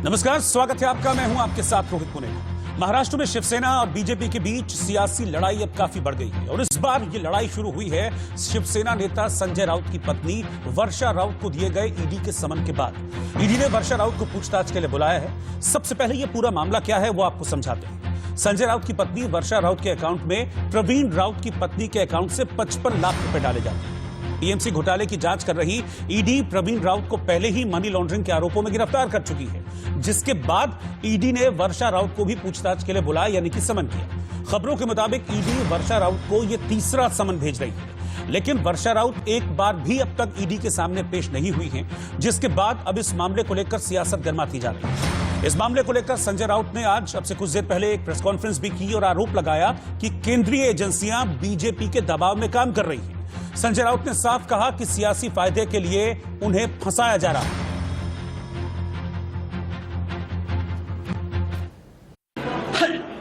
नमस्कार, स्वागत है आपका। मैं हूं आपके साथ रोहित पुनेर। महाराष्ट्र में शिवसेना और बीजेपी के बीच सियासी लड़ाई अब काफी बढ़ गई है और इस बार ये लड़ाई शुरू हुई है शिवसेना नेता संजय राउत की पत्नी वर्षा राउत को दिए गए ईडी के समन के बाद। ईडी ने वर्षा राउत को पूछताछ के लिए बुलाया है। सबसे पहले ये पूरा मामला क्या है वो आपको समझाते हैं। संजय राउत की पत्नी वर्षा राउत के अकाउंट में प्रवीण राउत की पत्नी के अकाउंट से 55 लाख रुपए डाले जाते हैं। टीएमसी घोटाले की जांच कर रही ईडी प्रवीण राउत को पहले ही मनी लॉन्ड्रिंग के आरोपों में गिरफ्तार कर चुकी है, जिसके बाद ईडी ने वर्षा राउत को भी पूछताछ के लिए बुलाया, यानी कि समन किया। खबरों के मुताबिक ईडी वर्षा राउत को यह तीसरा समन भेज रही है, लेकिन वर्षा राउत एक बार भी अब तक ईडी के सामने पेश नहीं हुई है, जिसके बाद अब इस मामले को लेकर सियासत गर्माती जा रही है। इस मामले को लेकर संजय राउत ने आज अब से कुछ देर पहले एक प्रेस कॉन्फ्रेंस भी की और आरोप लगाया कि केंद्रीय एजेंसियां बीजेपी के दबाव में काम कर रही हैं। संजय राउत ने साफ कहा कि सियासी फायदे के लिए उन्हें फंसाया जा रहा है।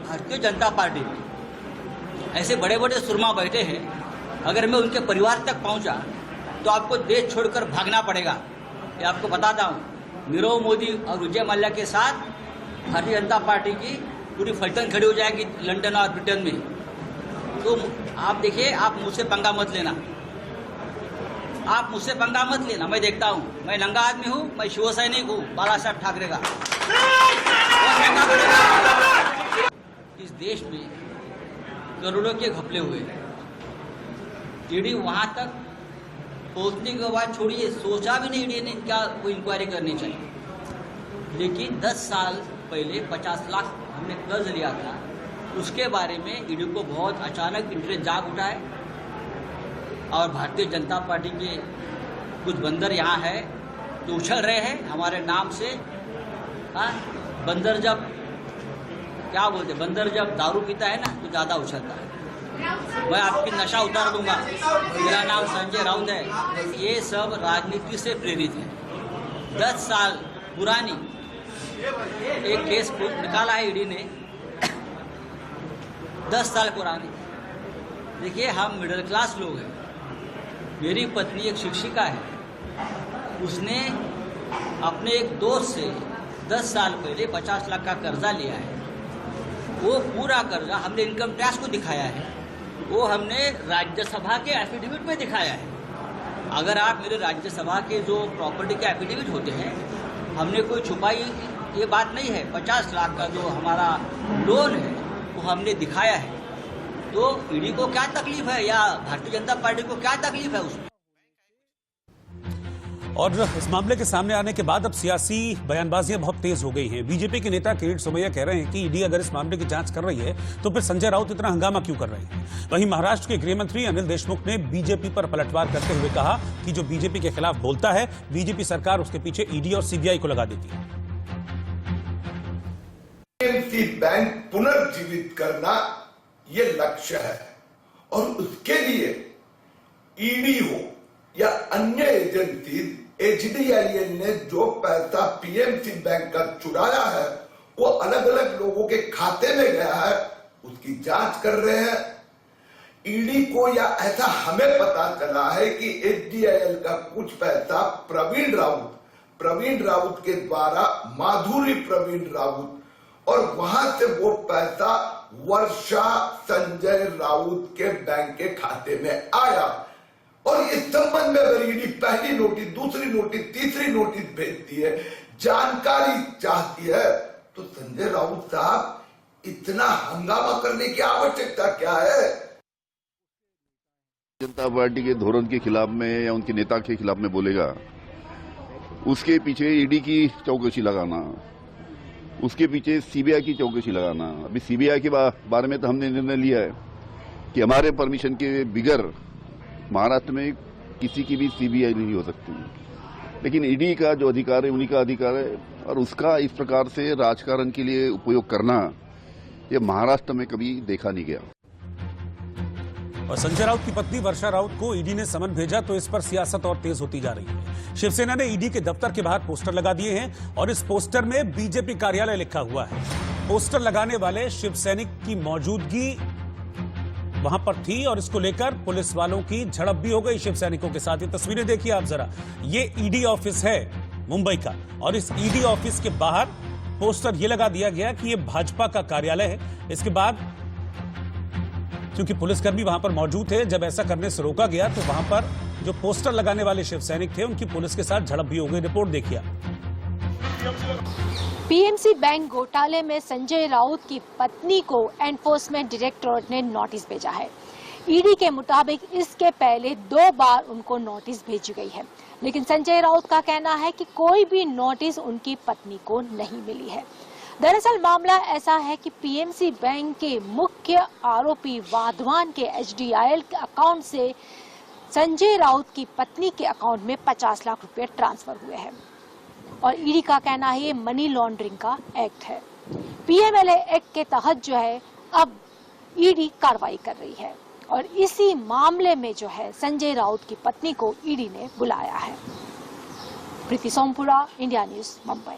भारतीय जनता पार्टी में ऐसे बड़े बड़े सुरमा बैठे हैं, अगर मैं उनके परिवार तक पहुंचा तो आपको देश छोड़कर भागना पड़ेगा। ये आपको बताता हूं। नीरव मोदी और विजय मल्ल्या के साथ भारतीय जनता पार्टी की पूरी फलटन खड़ी हो जाएगी लंदन और ब्रिटेन में। तो आप देखिए, आप मुझसे पंगा मत लेना, आप मुझसे पंगा मत लेना। मैं देखता हूं, मैं नंगा आदमी हूं, मैं शिवसैनिक हूं बाला साहब ठाकरे का। इस देश में करोड़ों के घपले हुए हैं। ईडी वहां तक पहुंचने के बाद छोड़िए, सोचा भी नहीं ईडी ने क्या कोई इंक्वायरी करनी चाहिए। लेकिन 10 साल पहले 50 लाख हमने कर्ज लिया था, उसके बारे में ईडी को बहुत अचानक इंटरेस्ट जाग उठा है। और भारतीय जनता पार्टी के कुछ बंदर यहाँ है जो उछल रहे हैं हमारे नाम से। बंदर जब क्या बोलते, बंदर जब दारू पीता है ना तो ज़्यादा उछलता है। मैं आपकी नशा उतार दूंगा। मेरा नाम संजय राउत है। ये सब राजनीति से प्रेरित है। 10 साल पुरानी एक केस निकाला है ईडी ने, 10 साल पुरानी। देखिए, हम मिडिल क्लास लोग हैं। मेरी पत्नी एक शिक्षिका है। उसने अपने एक दोस्त से 10 साल पहले 50 लाख का कर्जा लिया है। वो पूरा कर्जा हमने इनकम टैक्स को दिखाया है, वो हमने राज्यसभा के एफिडेविट में दिखाया है। अगर आप मेरे राज्यसभा के जो प्रॉपर्टी के एफिडेविट होते हैं, हमने कोई छुपाई ये बात नहीं है। 50 लाख का जो हमारा लोन है वो हमने दिखाया है। तो ईडी को क्या तकलीफ है या भारतीय जनता पार्टी को क्या तकलीफ है उसमें? और इस मामले के सामने आने के बाद अब सियासी बयानबाजियां बहुत तेज हो गई हैं। बीजेपी के नेता किरीट सोमैया कह रहे हैं कि ईडी अगर इस मामले की जांच कर रही है तो फिर संजय राउत इतना हंगामा क्यों कर रहे हैं। वहीं महाराष्ट्र के गृह मंत्री अनिल देशमुख ने बीजेपी पर पलटवार करते हुए कहा कि जो बीजेपी के खिलाफ बोलता है, बीजेपी सरकार उसके पीछे ईडी और सीबीआई को लगा देती है। बैंक पुनर्जीवित करना ये लक्ष्य है और उसके लिए ईडी हो या अन्य एजेंसी, एचडीआईएन ने जो पैसा पीएमसी बैंक का चुराया है वो अलग अलग लोगों के खाते में गया है, उसकी जांच कर रहे हैं। ईडी को या ऐसा हमें पता चला है कि एचडीआईएल का कुछ पैसा प्रवीण राउत के द्वारा माधुरी प्रवीण राउत, और वहां से वो पैसा वर्षा संजय राउत के बैंक के खाते में आया। और इस संबंध में अगर ईडी पहली नोटिस, दूसरी नोटिस, तीसरी नोटिस भेजती है, जानकारी चाहती है, तो संजय राउत साहब इतना हंगामा करने की आवश्यकता क्या है? जनता पार्टी के धोरण के खिलाफ में या उनके नेता के खिलाफ में बोलेगा, उसके पीछे ईडी की चौकसी लगाना, उसके पीछे सीबीआई की चौकसी लगाना। अभी सीबीआई के बारे में तो हमने निर्णय लिया है कि हमारे परमिशन के बिगर महाराष्ट्र में किसी की भी सीबीआई नहीं हो सकती। लेकिन ईडी का जो अधिकार है उन्हीं का अधिकार है, और उसका इस प्रकार से राजकारण के लिए उपयोग करना ये महाराष्ट्र में कभी देखा नहीं गया। और संजय राउत की पत्नी वर्षा राउत को ईडी ने समन भेजा तो इस पर सियासत और तेज होती जा रही है। शिवसेना ने ईडी के दफ्तर के बाहर पोस्टर लगा दिए हैं और इस पोस्टर में बीजेपी कार्यालय लिखा हुआ है। पोस्टर लगाने वाले शिव सैनिक की मौजूदगी वहां पर थी और इसको लेकर पुलिस वालों की झड़प भी हो गई शिव सैनिकों के साथ। ये तस्वीरें देखिए आप जरा। ये ईडी ऑफिस है मुंबई का और इस ईडी ऑफिस के बाहर पोस्टर ये लगा दिया गया कि ये भाजपा का कार्यालय है। इसके बाद क्योंकि पुलिसकर्मी वहां पर मौजूद थे, जब ऐसा करने से रोका गया तो वहां पर जो पोस्टर लगाने वाले शिव सैनिक थे उनकी पुलिस के साथ झड़प भी हो गई। रिपोर्ट देखिए। पीएमसी बैंक घोटाले में संजय राउत की पत्नी को एनफोर्समेंट डायरेक्टोरेट ने नोटिस भेजा है। ईडी के मुताबिक इसके पहले 2 बार उनको नोटिस भेजी गई है, लेकिन संजय राउत का कहना है कि कोई भी नोटिस उनकी पत्नी को नहीं मिली है। दरअसल मामला ऐसा है कि पीएमसी बैंक के मुख्य आरोपी वाधवान के एचडीआईएल अकाउंट से संजय राउत की पत्नी के अकाउंट में 50 लाख रुपए ट्रांसफर हुए हैं और ईडी का कहना है ये मनी लॉन्ड्रिंग का एक्ट है। पीएमएलए एक्ट के तहत जो है अब ईडी कार्रवाई कर रही है और इसी मामले में जो है संजय राउत की पत्नी को ईडी ने बुलाया है। प्रीति सोमपुरा, इंडिया न्यूज, मुंबई।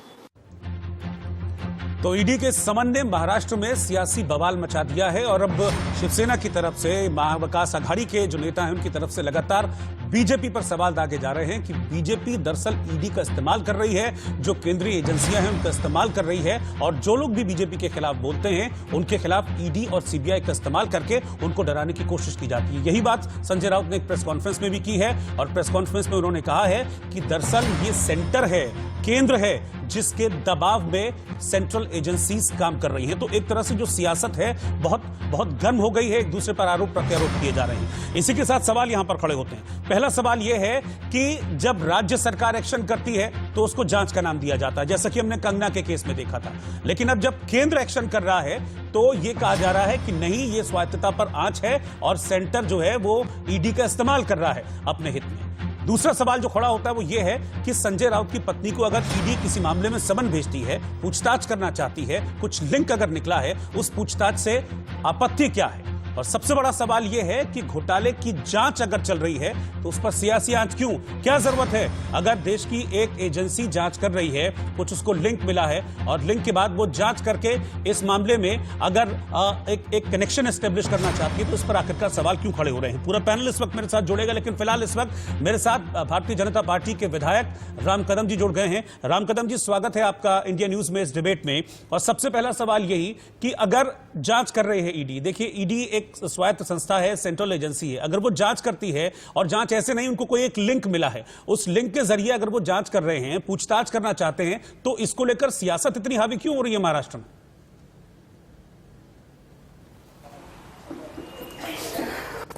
तो ईडी के समन ने महाराष्ट्र में सियासी बवाल मचा दिया है और अब शिवसेना की तरफ से, महाविकास आघाड़ी के जो नेता हैं उनकी तरफ से लगातार बीजेपी पर सवाल दागे जा रहे हैं कि बीजेपी दरअसल ईडी का इस्तेमाल कर रही है, जो केंद्रीय एजेंसियां हैं उनका इस्तेमाल कर रही है और जो लोग भी बीजेपी के खिलाफ बोलते हैं उनके खिलाफ ईडी और सीबीआई का इस्तेमाल करके उनको डराने की कोशिश की जाती है। यही बात संजय राउत ने एक प्रेस कॉन्फ्रेंस में भी की है और प्रेस कॉन्फ्रेंस में उन्होंने कहा है कि दरअसल ये सेंटर है, केंद्र है, जिसके दबाव में सेंट्रल एजेंसीज काम कर रही हैं। तो एक तरह से जो सियासत है बहुत गर्म हो गई है, एक दूसरे पर आरोप प्रत्यारोप किए जा रहे हैं। इसी के साथ सवाल यहां पर खड़े होते हैं। पहला सवाल यह है कि जब राज्य सरकार एक्शन करती है तो उसको जांच का नाम दिया जाता है, जैसा कि हमने कंगना के केस में देखा था। लेकिन अब जब केंद्र एक्शन कर रहा है तो यह कहा जा रहा है कि नहीं, ये स्वायत्तता पर आंच है और सेंटर जो है वो ईडी का इस्तेमाल कर रहा है अपने हित में। दूसरा सवाल जो खड़ा होता है वो ये है कि संजय राउत की पत्नी को अगर ईडी किसी मामले में समन भेजती है, पूछताछ करना चाहती है, कुछ लिंक अगर निकला है, उस पूछताछ से आपत्ति क्या है? और सबसे बड़ा सवाल यह है कि घोटाले की जांच अगर चल रही है तो उस पर सियासी आंच क्यों? क्या जरूरत है? अगर देश की एक एजेंसी जांच कर रही है, कुछ उसको लिंक मिला है और लिंक के बाद वो जांच करके इस मामले में अगर एक कनेक्शन एस्टेब्लिश करना चाहती है तो उस पर आखिरकार सवाल क्यों खड़े हो रहे हैं? पूरा पैनल इस वक्त मेरे साथ जुड़ेगा, लेकिन फिलहाल इस वक्त मेरे साथ भारतीय जनता पार्टी के विधायक राम कदम जी जुड़ गए हैं। राम कदम जी, स्वागत है आपका इंडिया न्यूज में इस डिबेट में। और सबसे पहला सवाल यही कि अगर जांच कर रहे हैं ईडी, देखिए ईडी एक स्वायत्त संस्था है, सेंट्रल एजेंसी है, अगर वो जांच करती है और जांच ऐसे नहीं, उनको कोई एक लिंक मिला है, उस लिंक के जरिए अगर वो जांच कर रहे हैं, पूछताछ करना चाहते हैं, तो इसको लेकर सियासत इतनी हावी क्यों हो रही है महाराष्ट्र में?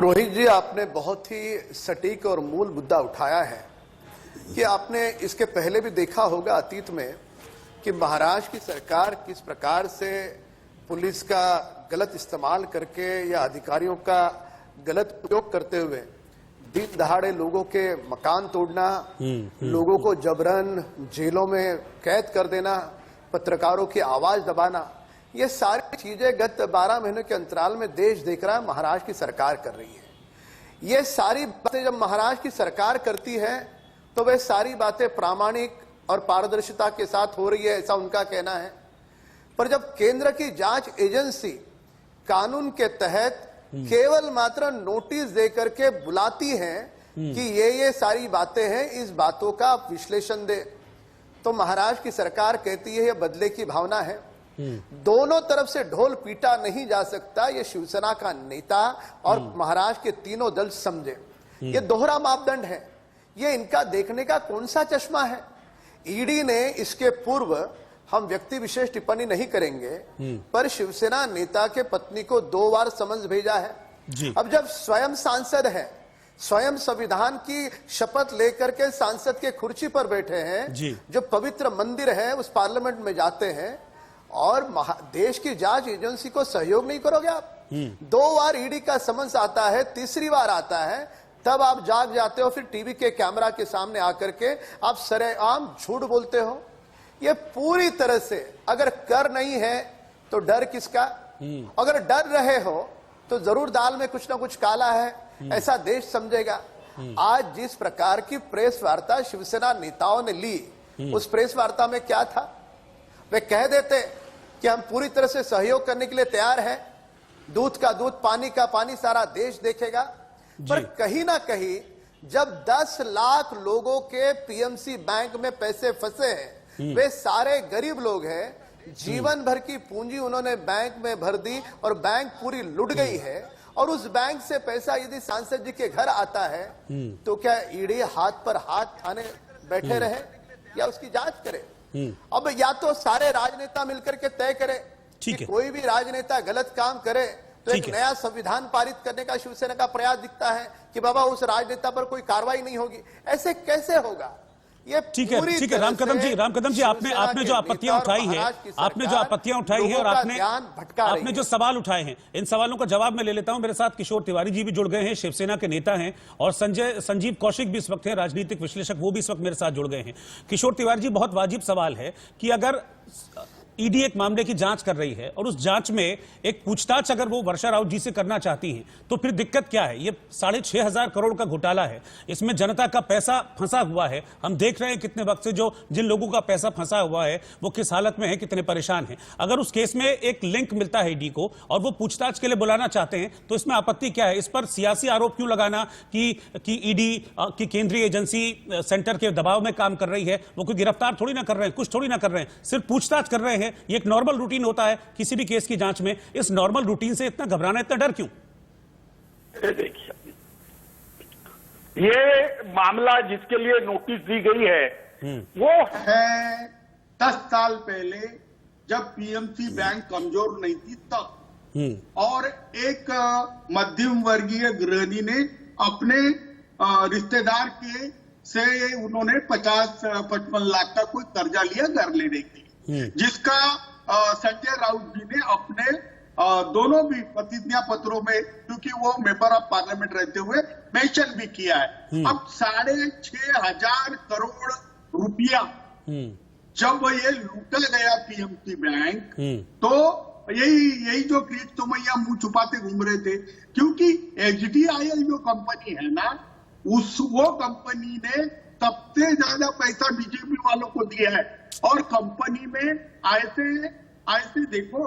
रोहित जी, आपने बहुत ही सटीक और मूल मुद्दा उठाया है कि आपने इसके पहले भी देखा होगा अतीत में कि महाराष्ट्र की सरकार किस प्रकार से पुलिस का गलत इस्तेमाल करके या अधिकारियों का गलत प्रयोग करते हुए दिन दहाड़े लोगों के मकान तोड़ना, लोगों को जबरन जेलों में कैद कर देना, पत्रकारों की आवाज दबाना, ये सारी चीजें गत 12 महीनों के अंतराल में देश देख रहा है, महाराष्ट्र की सरकार कर रही है। ये सारी बातें जब महाराष्ट्र की सरकार करती है तो वे सारी बातें प्रामाणिक और पारदर्शिता के साथ हो रही है, ऐसा उनका कहना है। पर जब केंद्र की जांच एजेंसी कानून के तहत केवल मात्र नोटिस देकर के बुलाती है कि ये सारी बातें हैं, इस बातों का आप विश्लेषण दे, तो महाराष्ट्र की सरकार कहती है ये बदले की भावना है। दोनों तरफ से ढोल पीटा नहीं जा सकता, ये शिवसेना का नेता और महाराष्ट्र के तीनों दल समझे। ये दोहरा मापदंड है, ये इनका देखने का कौन सा चश्मा है? ईडी ने इसके पूर्व, हम व्यक्ति विशेष टिप्पणी नहीं करेंगे, पर शिवसेना नेता के पत्नी को 2 बार समन्स भेजा है जी। अब जब स्वयं सांसद है, स्वयं संविधान की शपथ लेकर के सांसद के कुर्सी पर बैठे हैं जी। जो पवित्र मंदिर है उस पार्लियामेंट में जाते हैं और देश की जांच एजेंसी को सहयोग नहीं करोगे आप? 2 बार ईडी का समन्स आता है, तीसरी बार आता है, तब आप जाग जाते हो, फिर टीवी के कैमरा के सामने आकर के आप सरेआम झूठ बोलते हो। ये पूरी तरह से, अगर कर नहीं है तो डर किसका? अगर डर रहे हो तो जरूर दाल में कुछ ना कुछ काला है, ऐसा देश समझेगा। आज जिस प्रकार की प्रेस वार्ता शिवसेना नेताओं ने ली, उस प्रेस वार्ता में क्या था? वे कह देते कि हम पूरी तरह से सहयोग करने के लिए तैयार हैं, दूध का दूध, पानी का पानी, सारा देश देखेगा। पर कहीं ना कहीं जब 10 लाख लोगों के पीएमसी बैंक में पैसे फंसे हैं, वे सारे गरीब लोग हैं, जीवन भर की पूंजी उन्होंने बैंक में भर दी और बैंक पूरी लुट गई है, और उस बैंक से पैसा यदि सांसद जी के घर आता है तो क्या ईडी हाथ पर हाथ थाने बैठे रहे या उसकी जांच करे? अब या तो सारे राजनेता मिलकर के तय करें कि कोई भी राजनेता गलत काम करे तो एक नया संविधान पारित करने का शिवसेना का प्रयास दिखता है कि बाबा उस राजनेता पर कोई कार्रवाई नहीं होगी। ऐसे कैसे होगा? ये ठीक है राम कदम जी आपने जो आपत्तियां उठाई है, और आपने जो सवाल उठाए हैं, इन सवालों का जवाब मैं ले लेता हूं। मेरे साथ किशोर तिवारी जी भी जुड़ गए हैं, शिवसेना के नेता हैं, और संजीव कौशिक भी इस वक्त हैं, राजनीतिक विश्लेषक, वो भी इस वक्त मेरे साथ जुड़ गए हैं। किशोर तिवारी जी, बहुत वाजिब सवाल है कि अगर ईडी एक मामले की जांच कर रही है और उस जांच में एक पूछताछ अगर वो वर्षा राउत जी से करना चाहती हैं तो फिर दिक्कत क्या है? ये 6,500 करोड़ का घोटाला है, इसमें जनता का पैसा फंसा हुआ है। हम देख रहे हैं कितने वक्त से जो जिन लोगों का पैसा फंसा हुआ है वो किस हालत में है, कितने परेशान हैं। अगर उस केस में एक लिंक मिलता है ईडी को और वो पूछताछ के लिए बुलाना चाहते हैं तो इसमें आपत्ति क्या है? इस पर सियासी आरोप क्यों लगाना कि ईडी की केंद्रीय एजेंसी सेंटर के दबाव में काम कर रही है? वो कोई गिरफ्तार थोड़ी ना कर रहे हैं, कुछ थोड़ी ना कर रहे हैं, सिर्फ पूछताछ कर रहे हैं। ये एक नॉर्मल रूटीन होता है किसी भी केस की जांच में। इस नॉर्मल रूटीन से इतना घबराना, इतना डर क्यों? देखिए, ये मामला जिसके लिए नोटिस दी गई है वो है 10 साल पहले जब पीएमसी बैंक कमजोर नहीं थी तब, और एक मध्यम वर्गीय गृहिणी ने अपने रिश्तेदार के से उन्होंने 50-55 लाख का कोई कर्जा लिया घर लेने के लिए, जिसका संजय राउत जी ने अपने दोनों भी प्रतिज्ञा पत्रों में, क्योंकि वो मेंबर ऑफ पार्लियामेंट रहते हुए, मेंशन भी किया है। अब 6,500 करोड़ रुपया जब ये लूटा गया पीएमसी बैंक, तो यही जो क्रीच तोमैया मुंह छुपाते घूम रहे थे, क्योंकि एचडीआईएल जो कंपनी है ना, वो कंपनी ने सबसे ज्यादा पैसा बीजेपी वालों को दिया है। और कंपनी में ऐसे देखो,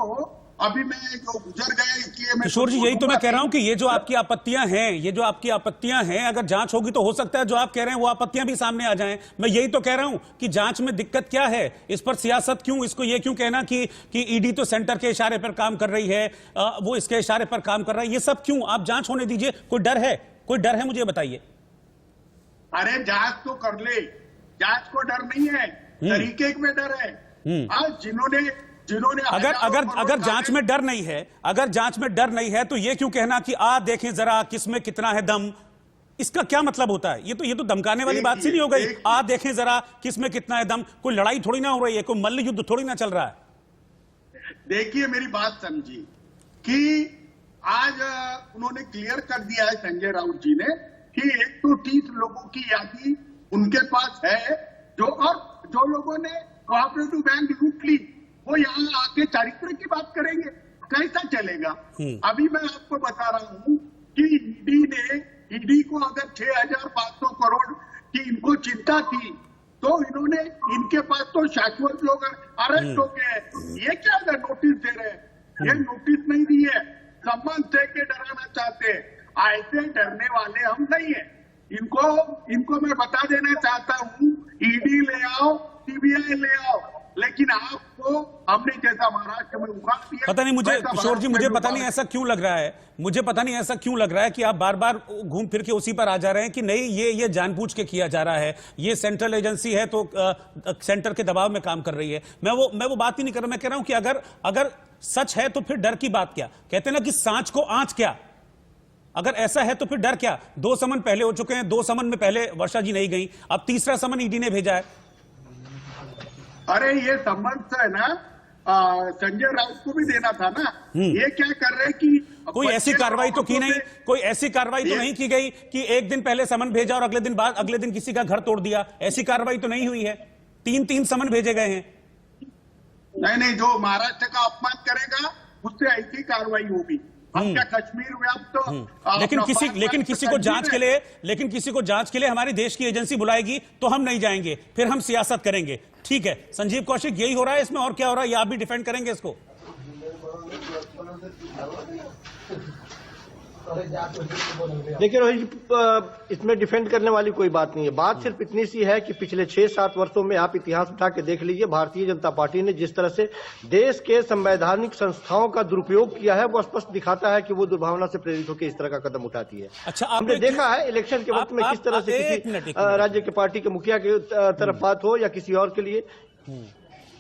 अभी मैं जो गुजर गया, इसलिए मैं किशोर जी यही तो मैं कह रहा हूं कि ये जो आपकी आपत्तियां हैं, अगर जांच होगी तो हो सकता है जो आप कह रहे हैं वो आपत्तियां भी सामने आ जाएं। मैं यही तो कह रहा हूं कि जांच में दिक्कत क्या है, इस पर सियासत क्यों? इसको ये क्यों कहना कि ईडी तो सेंटर के इशारे पर काम कर रही है, वो इसके इशारे पर काम कर रहा है, ये सब क्यों? आप जांच होने दीजिए। कोई डर है मुझे बताइए। अरे जांच तो कर ले, जांच को डर नहीं है, तरीके में डर है। आज जिन्होंने अगर जांच में डर नहीं है, तो ये क्यों कहना कि देखें जरा किसमें कितना है दम? इसका क्या मतलब होता है? ये तो धमकाने वाली बात सी नहीं हो गई। देखें जरा किसमें कितना है दम। कोई लड़ाई थोड़ी ना हो रही है, कोई मल्ल युद्ध थोड़ी ना चल रहा है। देखिए, मेरी बात समझिए कि आज उन्होंने क्लियर कर दिया है संजय राउत जी ने कि 130 लोगों की यादी उनके पास है, जो लोगों ने कोऑपरेटिव बैंक लूट ली, वो यहाँ आके चरित्र की बात करेंगे, कैसा चलेगा? अभी मैं आपको बता रहा हूँ कि ईडी को अगर 6,500 करोड़ की इनको चिंता थी तो इनके पास तो शाश्वत लोग अरेस्ट हो गए। ये क्या नोटिस दे रहे हैं? ये नोटिस नहीं दी है, सम्मान दे के डराना चाहते हैं। ऐसे डरने वाले हम नहीं है। इनको मैं बता देना चाहता हूँ, ईडी ले आओ, सीबीआई ले आओ, लेकिन आपको हमने जैसा महाराष्ट्र में उगाड़ दिया। पता नहीं मुझे किशोर जी, मुझे पता नहीं ऐसा क्यों लग रहा है कि आप बार बार घूम फिर के उसी पर आ जा रहे हैं कि नहीं, ये जानबूझ के किया जा रहा है, ये सेंट्रल एजेंसी है तो सेंटर के दबाव में काम कर रही है। मैं वो बात ही नहीं कर रहा। मैं कह रहा हूं कि अगर सच है तो फिर डर की बात क्या? कहते हैं ना कि सांच को आंच क्या? अगर ऐसा है तो फिर डर क्या? 2 समन पहले हो चुके हैं, 2 समन में पहले वर्षा जी नहीं गई, अब तीसरा समन ईडी ने भेजा है। अरे ये संबंध है ना, संजय राउत को भी देना था ना। ये क्या कर रहे कि कोई ऐसी कार्रवाई तो की नहीं, कोई ऐसी कार्रवाई तो नहीं की गई कि एक दिन पहले समन भेजा और अगले दिन किसी का घर तोड़ दिया। ऐसी कार्रवाई तो नहीं हुई है। 3 समन भेजे गए हैं। नहीं, जो महाराष्ट्र का अपमान करेगा उससे ऐसी कार्रवाई होगी। हम क्या कश्मीर व्याप्त लेकिन किसी को जांच के लिए हमारी देश की एजेंसी बुलाएगी तो हम नहीं जाएंगे, फिर हम सियासत करेंगे। ठीक है संजीव कौशिक, यही हो रहा है इसमें, और क्या हो रहा है? ये आप भी डिफेंड करेंगे इसको? देखिए रोहित जी, इसमें डिफेंड करने वाली कोई बात नहीं है। बात सिर्फ इतनी सी है कि पिछले 6-7 वर्षों में आप इतिहास उठा के देख लीजिए, भारतीय जनता पार्टी ने जिस तरह से देश के संवैधानिक संस्थाओं का दुरुपयोग किया है, वो स्पष्ट दिखाता है कि वो दुर्भावना से प्रेरित होकर इस तरह का कदम उठाती है। अच्छा, हमने देखा है इलेक्शन के वक्त में किस तरह से किसी राज्य के पार्टी के मुखिया की तरफ बात हो या किसी और के लिए।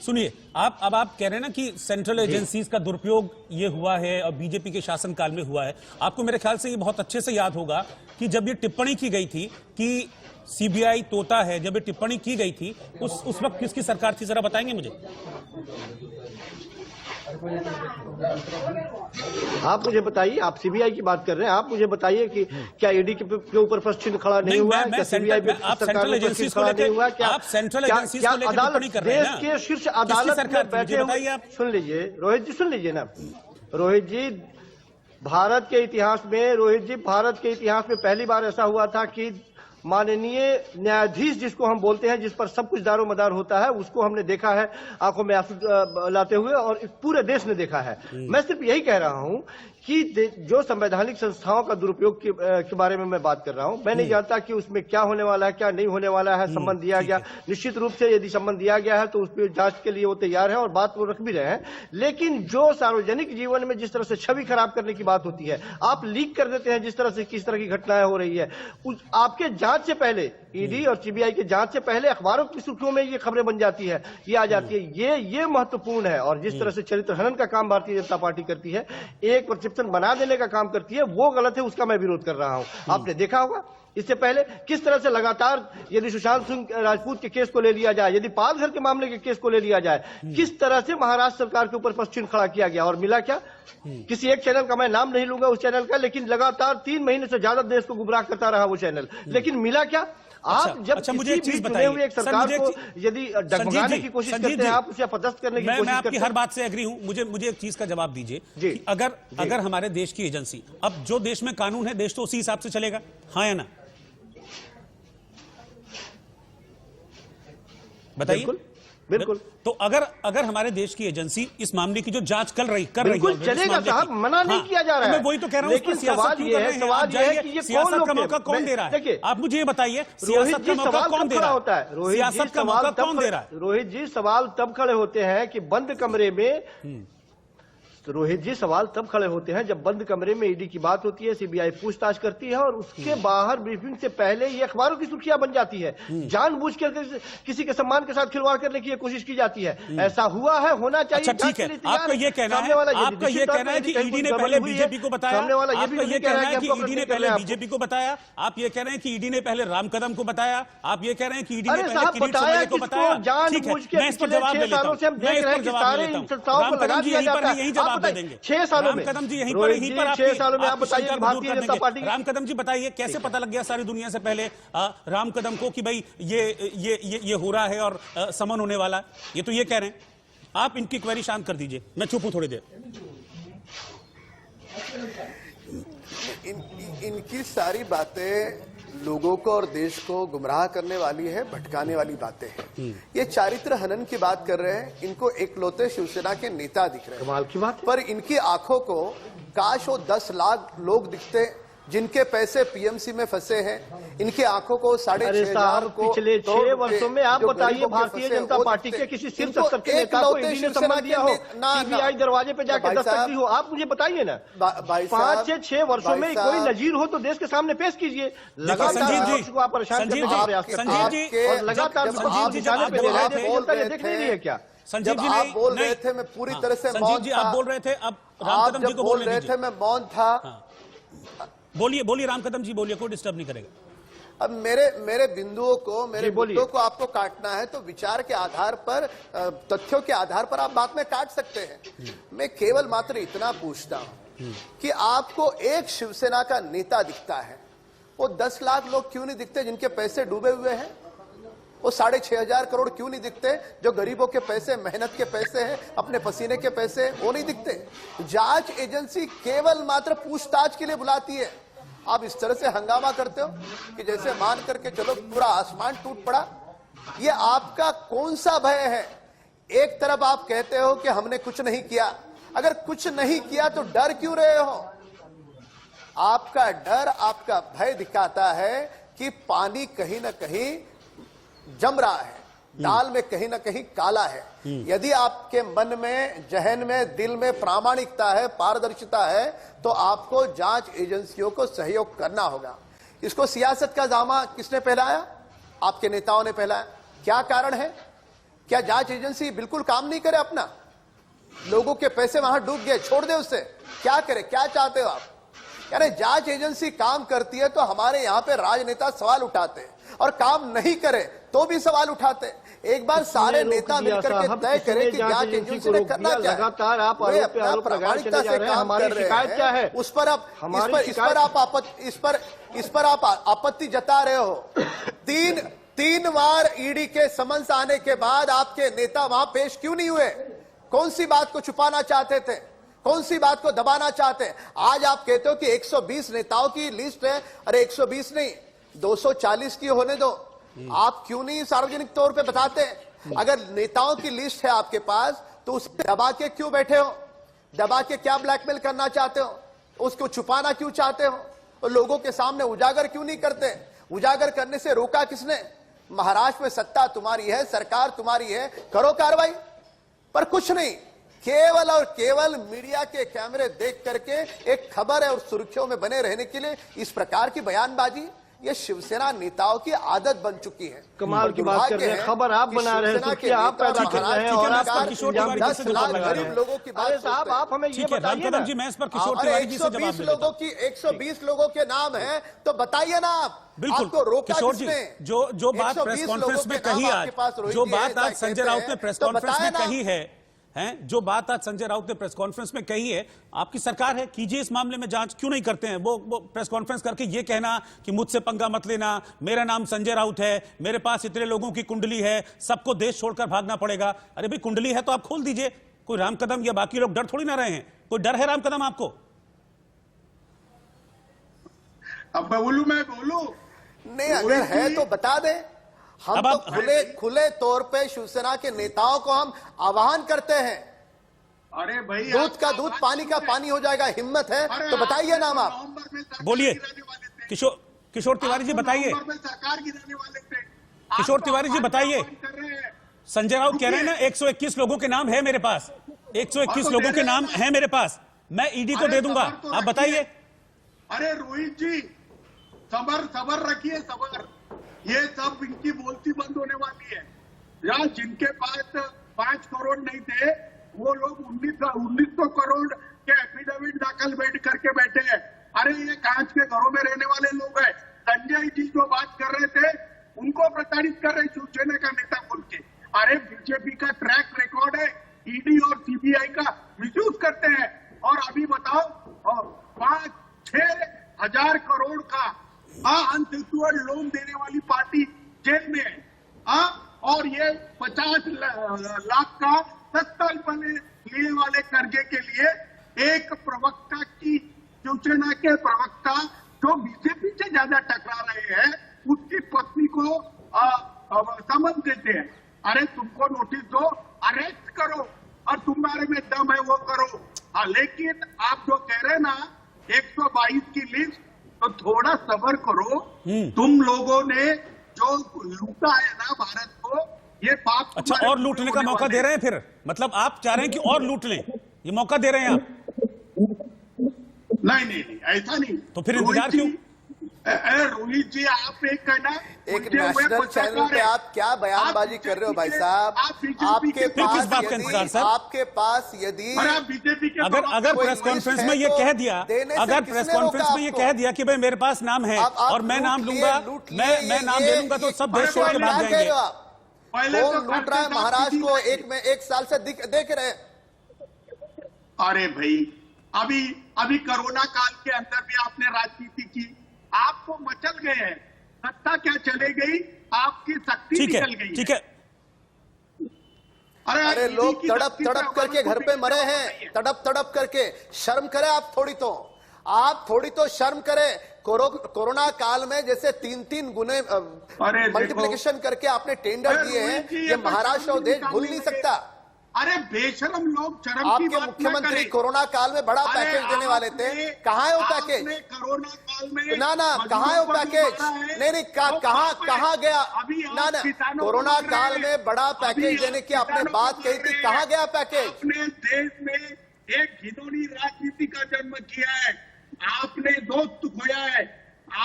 सुनिए, अब आप कह रहे हैं ना कि सेंट्रल एजेंसीज का दुरुपयोग ये हुआ है और बीजेपी के शासनकाल में हुआ है। आपको मेरे ख्याल से ये बहुत अच्छे से याद होगा कि जब ये टिप्पणी की गई थी कि सीबीआई तोता है, जब ये टिप्पणी की गई थी उस वक्त किसकी सरकार थी, जरा बताएंगे मुझे? आप मुझे बताइए, आप सीबीआई की बात कर रहे हैं, आप मुझे बताइए कि क्या ईडी के ऊपर प्रश्न चिन्ह खड़ा नहीं हुआ है? क्या सीबीआई पे सेंट्रल एजेंसीज को लेकर हुआ? क्या आप सेंट्रल एजेंसीज को लेकर टिप्पणी कर रहे हैं? देश के शीर्ष अदालत में बैठे हुए, आप सुन लीजिए रोहित जी, सुन लीजिए ना रोहित जी, भारत के इतिहास में पहली बार ऐसा हुआ था कि माननीय न्यायाधीश जिसको हम बोलते हैं, जिस पर सब कुछ दारोमदार होता है, उसको हमने देखा है आंखों में आंसू लाते हुए, और पूरे देश ने देखा है। मैं सिर्फ यही कह रहा हूं कि जो संवैधानिक संस्थाओं का दुरुपयोग के बारे में मैं बात कर रहा हूं, मैं नहीं जानता कि उसमें क्या होने वाला है, क्या नहीं होने वाला है। संबंध दिया गया, निश्चित रूप से यदि संबंध दिया गया है तो उस पर जांच के लिए वो तैयार है और बात वो रख भी रहे हैं। लेकिन जो सार्वजनिक जीवन में जिस तरह से छवि खराब करने की बात होती है, आप लीक कर देते हैं जिस तरह से, किस तरह की घटनाएं हो रही है, आपके जांच से पहले, ईडी और सीबीआई के जांच से पहले अखबारों की सुर्खियों में ये खबरें बन जाती है, ये आ जाती है। ये महत्वपूर्ण है। और जिस तरह से चरित्र हनन का काम भारतीय जनता पार्टी करती है, एक परसेप्शन बना देने का काम करती है, वो गलत है, उसका मैं विरोध कर रहा हूं। आपने देखा होगा इससे पहले किस तरह से लगातार, यदि सुशांत सिंह राजपूत के केस को ले लिया जाए, यदि पालघर के मामले के केस को ले लिया जाए, किस तरह से महाराष्ट्र सरकार के ऊपर प्रश्न खड़ा किया गया और मिला क्या? किसी एक चैनल का मैं नाम नहीं लूंगा उस चैनल का, लेकिन लगातार 3 महीने से ज्यादा देश को गुमराह करता रहा वो चैनल, लेकिन मिला क्या? आप जब मुझे एक चीज बताइए, हुए एक सरकार को यदि डगमगाने की कोशिश करते हैं, आप उसे पदस्थ करने की कोशिश करते हैं। मैं आपकी हर बात से एग्री हूं। मुझे एक चीज का जवाब दीजिए कि अगर हमारे देश की एजेंसी, अब जो देश में कानून है, देश तो उसी हिसाब से चलेगा, हाँ या ना? बताइए। बिल्कुल। तो अगर हमारे देश की एजेंसी इस मामले की जो जांच कर रही बिल्कुल चलेगा साहब, मना नहीं किया जा रहा है। मैं वही तो कह रहा हूं, लेकिन सवाल ये है कि सियासत का मौका कौन दे रहा है? देखिए, आप मुझे ये बताइए, सियासत का मौका कौन दे रहा होता है? सियासत का मौका कौन दे रहा है? रोहित जी, सवाल तब खड़े होते हैं कि बंद कमरे में, रोहित जी सवाल तब खड़े होते हैं जब बंद कमरे में ईडी की बात होती है, सीबीआई पूछताछ करती है और उसके बाहर ब्रीफिंग से पहले ये अखबारों की सुर्खियां बन जाती है। जानबूझकर किसी के सम्मान के साथ खिलवाड़ करने की कोशिश की जाती है। ऐसा हुआ है, होना चाहिए। अच्छा ठीक है, आपका ये कहना है कि ईडी ने पहले बीजेपी को बताया, आपका ये कहना है कि ईडी ने पहले बीजेपी को बताया, आप ये कह रहे हैं कि ईडी ने पहले राम कदम को बताया, आप ये कह रहे हैं कि ईडी ने पहले किरीट सोमैया को बताया। ठीक है, मैं इसको जवाब दे लेता हूं, राम कदम जी यहीं पर यही जवाब दे देंगे। 6 सालों में राम कदम जी यहीं पर 6 सालों में आप बताइए भारतीय जनता पार्टी। राम कदम जी बताइए, कैसे पता लग गया सारी दुनिया से पहले राम कदम को कि भाई ये हो रहा है और समन होने वाला है? ये तो ये कह रहे हैं। आप इनकी क्वेरी शांत कर दीजिए, मैं चुप हूं थोड़ी देर। इनकी सारी बातें लोगों को और देश को गुमराह करने वाली है, भटकाने वाली बातें हैं। ये चारित्र हनन की बात कर रहे हैं, इनको एकलौते शिवसेना के नेता दिख रहे हैं। कमाल की बात। पर इनकी आंखों को काश वो 10 लाख लोग दिखते जिनके पैसे पीएमसी में फंसे हैं। इनकी आंखों को 6,500 को पिछले 6 वर्षों में आप बताइए भारतीय जनता पार्टी के किसी शीर्ष स्तर के नेता को ईडी ने सम्मान दिया हो, सीबीआई दरवाजे पे जाकर दस्तक दी हो? आप मुझे बताइए ना। 5 से 6 वर्षों में कोई नजीर हो तो देश के सामने पेश कीजिए। लगातार आप परेशान करने का प्रयास करते हैं और लगातार देख नहीं रही है क्या? संजीव जी आप बोल रहे थे मैं पूरी तरह से संजीव जी आप बोल रहे थे, अब राम कदम जी को बोल रहे थे, मैं मौन था। बोलिए राम कदम जी, बोलिए, कोई डिस्टर्ब नहीं करेगा। अब मेरे बिंदुओं को, मेरे मुद्दों को आपको काटना है तो विचार के आधार पर, तथ्यों के आधार पर आप बात में काट सकते हैं। मैं केवल मात्र इतना पूछता हूं कि आपको एक शिवसेना का नेता दिखता है, वो 10 लाख लोग क्यों नहीं दिखते जिनके पैसे डूबे हुए हैं? वो 6,500 करोड़ क्यों नहीं दिखते जो गरीबों के पैसे, मेहनत के पैसे हैं, अपने पसीने के पैसे, वो नहीं दिखते? जांच एजेंसी केवल मात्र पूछताछ के लिए बुलाती है। आप इस तरह से हंगामा करते हो कि जैसे मान करके चलो पूरा आसमान टूट पड़ा। ये आपका कौन सा भय है? एक तरफ आप कहते हो कि हमने कुछ नहीं किया, अगर कुछ नहीं किया तो डर क्यों रहे हो? आपका डर, आपका भय दिखाता है कि पानी कहीं ना कहीं जम रहा है, दाल में कहीं ना कहीं काला है। यदि आपके मन में, जहन में, दिल में प्रामाणिकता है, पारदर्शिता है, तो आपको जांच एजेंसियों को सहयोग करना होगा। इसको सियासत का दामा किसने फैलाया? आपके नेताओं ने फैलाया। क्या कारण है? क्या जांच एजेंसी बिल्कुल काम नहीं करे अपना? लोगों के पैसे वहां डूब गए, छोड़ दे उससे। क्या करे? क्या चाहते हो आप? यानी जांच एजेंसी काम करती है तो हमारे यहां पे राजनेता सवाल उठाते हैं, और काम नहीं करे तो भी सवाल आते हैं। एक बार सारे नेता मिलकर के तय करें कि जांच एजेंसी ने करना क्या है। लगातार आप प्रामाणिकता से काम कर रहे हैं, उस पर आप आपत्ति जता रहे हो। तीन बार ईडी के समन्स आने के बाद आपके नेता वहां पेश क्यों नहीं हुए? कौन सी बात को छुपाना चाहते थे? कौन सी बात को दबाना चाहते हैं? आज आप कहते हो कि 120 नेताओं की लिस्ट है। अरे 120 नहीं, 240 की होने दो। आप क्यों नहीं सार्वजनिक तौर पे बताते हैं? अगर नेताओं की लिस्ट है आपके पास तो उसे दबा के क्यों बैठे हो? दबा के क्या ब्लैकमेल करना चाहते हो? उसको छुपाना क्यों चाहते हो? और लोगों के सामने उजागर क्यों नहीं करते? उजागर करने से रोका किसने? महाराष्ट्र में सत्ता तुम्हारी है, सरकार तुम्हारी है, करो कार्रवाई। पर कुछ नहीं, केवल और केवल मीडिया के कैमरे देख करके एक खबर है और सुर्खियों में बने रहने के लिए इस प्रकार की बयानबाजी, ये शिवसेना नेताओं की आदत बन चुकी है। कमाल की बात कर रहे हैं, खबर आप बना रहे हैं, सुर्खियां आप पैदा कर रहे हैं, और आप 10 लाख गरीब लोगों की बात साहब आप हमें ये बताइए ना। जी मैं इस पर किशोर तिवारी जी से जवाब 120 लोगों के नाम है तो बताइए ना आप। बिल्कुल किशोर जी, जो बात प्रेस कॉन्फ्रेंस में कही आज, जो बात आज संजय राउत ने प्रेस कॉन्फ्रेंस में कही है, जो बात आज संजय राउत ने प्रेस कॉन्फ्रेंस में कही है, आपकी सरकार है, कीजिए इस मामले में जांच, क्यों नहीं करते हैं? वो प्रेस कॉन्फ्रेंस करके ये कहना कि मुझसे पंगा मत लेना, मेरा नाम संजय राउत है, मेरे पास इतने लोगों की कुंडली है, सबको देश छोड़कर भागना पड़ेगा। अरे भाई कुंडली है तो आप खोल दीजिए। कोई राम कदम या बाकी लोग डर थोड़ी ना रहे हैं। कोई डर है राम कदम आपको? अब मैं बोलूं नहीं, अगर है तो बता दे। हम तो खुले तौर पे शिवसेना के नेताओं को हम आह्वान करते हैं। अरे भाई, दूध का दूध, पानी का पानी हो जाएगा। हिम्मत है तो बताइए नाम आप। बोलिए किशोर तिवारी जी, बताइए। सरकार गिराने वाले थे। किशोर तिवारी जी बताइए। संजय राउत कह रहे हैं ना 121 लोगों के नाम है मेरे पास, 121 लोगों के नाम है मेरे पास, मैं ईडी को दे दूंगा। आप बताइए। अरे रोहित जी, सबर रखिए, सबर। ये सब इनकी बोलती बंद होने वाली है। यहाँ जिनके पास 5 करोड़ नहीं थे वो लोग 1900 करोड़ के एफिडेविट दाखिल करके बैठे हैं। अरे ये कांच के घरों में रहने वाले लोग हैं। संजय जी जो बात कर रहे थे उनको प्रताड़ित कर रहे शिवसेना का नेता बोल के। अरे बीजेपी का ट्रैक रिकॉर्ड है, ईडी और सीबीआई का मिसयूज करते हैं। और अभी बताओ 5-6 हजार करोड़ का अनसिक्योर्ड लोन देने वाली पार्टी जेल में है। और ये 50 लाख का 10 साल पहले लिए वाले कर्जे के लिए एक प्रवक्ता की, शिवसेना के प्रवक्ता जो बीजेपी से ज्यादा टकरा रहे हैं, उसकी पत्नी को समन देते हैं। अरे तुमको नोटिस दो, अरेस्ट करो, और तुम्हारे में दम है वो करो। लेकिन आप जो कह रहे हैं ना 122 की लिस्ट, तो थोड़ा सब्र करो। तुम लोगों ने जो लूटा है ना भारत को, ये पाप। अच्छा, और लूटने का मौका दे रहे हैं फिर? मतलब आप चाह रहे हैं कि और लूट लें, ये मौका दे रहे हैं आप? नहीं, ऐसा नहीं। तो फिर इंतजार क्यों? रोहित जी, आप एक कहना, एक नेशनल चैनल पे आप क्या बयानबाजी कर रहे हो भाई साहब? आपके पास यदि बीजेपी के अगर प्रेस कॉन्फ्रेंस में ये कह दिया, अगर प्रेस कॉन्फ्रेंस में ये कह दिया कि भाई मेरे पास नाम है और मैं नाम लूंगा, मैं नाम दे दूंगा, तो सब देश छोड़ के भाग जाएंगे। कौन लूट रहा है महाराष्ट्र को? एक साल से देख रहे हैं। अरे भाई, अभी कोरोना काल के अंदर भी आपने राजनीति की, आपको मचल गए हैं। सत्ता क्या चले गई, आपकी शक्ति निकल गई। ठीक है। अरे लोग तड़प करके घर पे मरे हैं, तड़प करके। शर्म करें आप थोड़ी तो शर्म करें। कोरोना काल में जैसे 3 गुने मल्टीप्लिकेशन करके आपने टेंडर दिए हैं, ये महाराष्ट्र और देश भूल नहीं सकता। अरे बेशरम लोग चरम की आपके बात न मुख्यमंत्री करें। कोरोना काल में बड़ा अरे पैकेज देने वाले थे, कहाँ है वो पैकेज? आपने कोरोना काल में ना कहाँ है वो पैकेज? नहीं कहाँ गया? ना कोरोना काल में बड़ा पैकेज देने की आपने बात कही थी, कहाँ गया पैकेज? आपने देश में एक घिनौनी राजनीति का जन्म किया है, आपने दोस्त खोया है,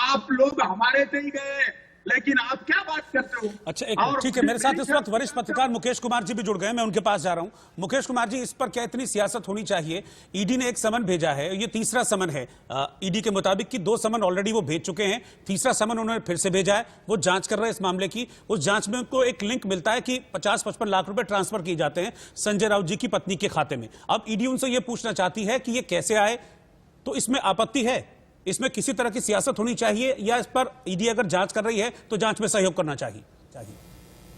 आप लोग हमारे से ही गए, लेकिन आप क्या बात करते हो? अच्छा, एक ठीक है, मेरे साथ इस वक्त वरिष्ठ पत्रकार मुकेश कुमार जी भी जुड़ गए, मैं उनके पास जा रहा हूं। मुकेश कुमार जी, इस पर क्या इतनी सियासत होनी चाहिए? ईडी ने एक समन भेजा है, ये तीसरा समन है ईडी के मुताबिक कि 2 समन ऑलरेडी वो भेज चुके हैं, तीसरा समन उन्होंने फिर से भेजा है, वो जांच कर रहे हैं इस मामले की। उस जांच में उनको एक लिंक मिलता है कि 50-55 लाख रुपए ट्रांसफर किए जाते हैं संजय राउत जी की पत्नी के खाते में। अब ईडी उनसे यह पूछना चाहती है कि ये कैसे आए, तो इसमें आपत्ति है? इसमें किसी तरह की सियासत होनी चाहिए या इस पर ईडी अगर जांच कर रही है तो जांच में सहयोग करना चाहिए?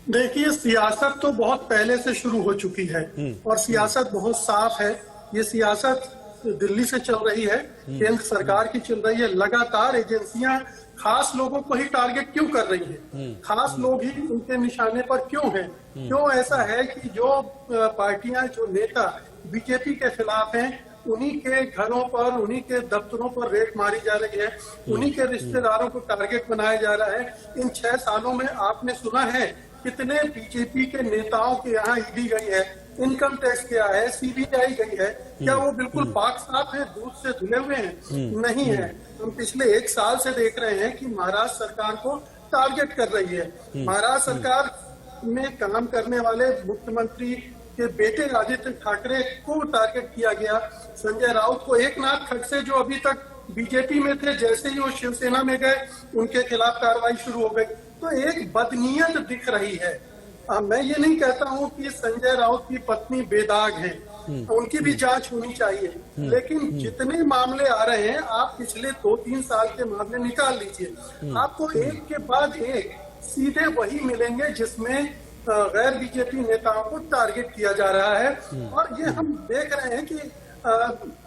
देखिए, सियासत तो बहुत पहले से शुरू हो चुकी है और सियासत बहुत साफ है। ये सियासत दिल्ली से चल रही है, केंद्र सरकार की चल रही है। लगातार एजेंसियां खास लोगों को ही टारगेट क्यों कर रही है? खास लोग ही उनके निशाने पर क्यों हैं? क्यों ऐसा है कि जो पार्टियां, जो नेता बीजेपी के खिलाफ हैं, उन्हीं के घरों पर, उन्हीं के दफ्तरों पर रेड मारी जा रही है, उन्हीं के रिश्तेदारों को टारगेट बनाया जा रहा है। इन 6 सालों में आपने सुना है कितने बीजेपी के नेताओं के यहाँ ईडी गई है, इनकम टैक्स गया है, सीबीआई गई है? क्या वो बिल्कुल पाक साफ है, दूध से धुले हुए हैं? नहीं है। हम पिछले 1 साल से देख रहे हैं कि महाराष्ट्र सरकार को टारगेट कर रही है। महाराष्ट्र सरकार में काम करने वाले मुख्यमंत्री के बेटे आदित्य ठाकरे को टारगेट किया गया, संजय राउत को, एकनाथ खड़से जो अभी तक बीजेपी में थे, जैसे ही वो शिवसेना में गए उनके खिलाफ कार्रवाई शुरू हो गई। तो एक बदनीयत दिख रही है। मैं ये नहीं कहता हूँ कि संजय राउत की पत्नी बेदाग है, उनकी भी जांच होनी चाहिए, लेकिन जितने मामले आ रहे हैं, आप पिछले 2-3 साल के मामले निकाल लीजिए, आपको एक के बाद एक सीधे वही मिलेंगे जिसमें गैर बीजेपी नेताओं को टारगेट किया जा रहा है। और ये हम देख रहे हैं कि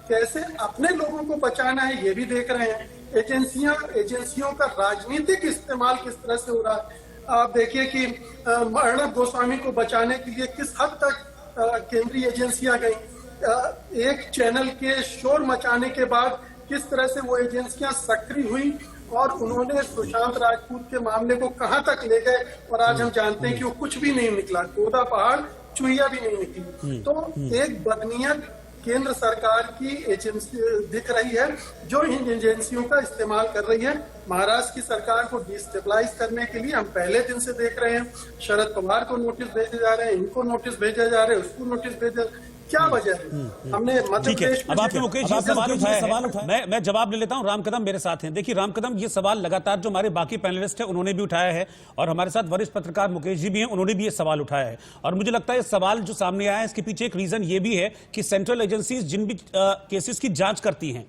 कैसे अपने लोगों को बचाना है, ये भी देख रहे हैं। एजेंसियों का राजनीतिक इस्तेमाल किस तरह से हो रहा है। आप देखिए कि अर्णब गोस्वामी को बचाने के लिए किस हद तक केंद्रीय एजेंसियां गई। एक चैनल के शोर मचाने के बाद किस तरह से वो एजेंसियां सक्रिय हुई और उन्होंने सुशांत राजपूत के मामले को कहां तक ले गए, और आज हम जानते हैं कि वो कुछ भी नहीं निकला, गोदा पहाड़ चुहिया भी नहीं निकली। तो एक बदनीयत केंद्र सरकार की एजेंसी दिख रही है, जो इन एजेंसियों का इस्तेमाल कर रही है महाराष्ट्र की सरकार को डिस्टेबलाइज करने के लिए। हम पहले दिन से देख रहे हैं, शरद पवार को नोटिस भेजे जा रहे हैं, इनको नोटिस भेजे जा रहे हैं, उसको नोटिस भेजे। क्या वजह है? हमने मध्य प्रदेश में, अब आपने मुकेश जी सवाल उठाया, मैं जवाब ले लेता हूं। राम कदम मेरे साथ हैं। देखिए राम कदम, ये सवाल लगातार जो हमारे बाकी पैनलिस्ट हैं उन्होंने भी उठाया है, और हमारे साथ वरिष्ठ पत्रकार मुकेश जी भी हैं, उन्होंने भी ये सवाल उठाया है। और मुझे लगता है ये सवाल जो सामने आया है, इसके पीछे एक रीजन ये भी है कि सेंट्रल एजेंसीज जिन भी केसेस की जांच करती हैं,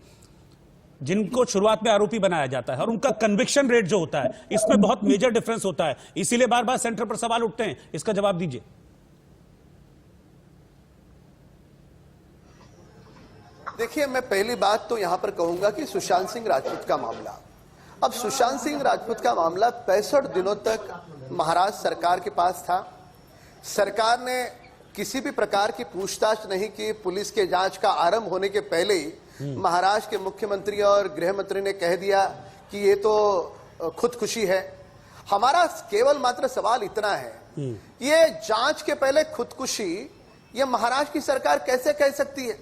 जिनको शुरुआत में आरोपी बनाया जाता है, और उनका कन्विक्शन रेट जो होता है, इसमें बहुत मेजर डिफरेंस होता है। इसीलिए बार बार सेंटर पर सवाल उठते हैं। इसका जवाब दीजिए। देखिए, मैं पहली बात तो यहां पर कहूंगा कि सुशांत सिंह राजपूत का मामला, अब सुशांत सिंह राजपूत का मामला 65 दिनों तक महाराष्ट्र सरकार के पास था। सरकार ने किसी भी प्रकार की पूछताछ नहीं की। पुलिस के जांच का आरंभ होने के पहले ही महाराष्ट्र के मुख्यमंत्री और गृह मंत्री ने कह दिया कि ये तो खुदकुशी है। हमारा केवल मात्र सवाल इतना है, ये जांच के पहले खुदकुशी ये महाराष्ट्र की सरकार कैसे कह सकती है?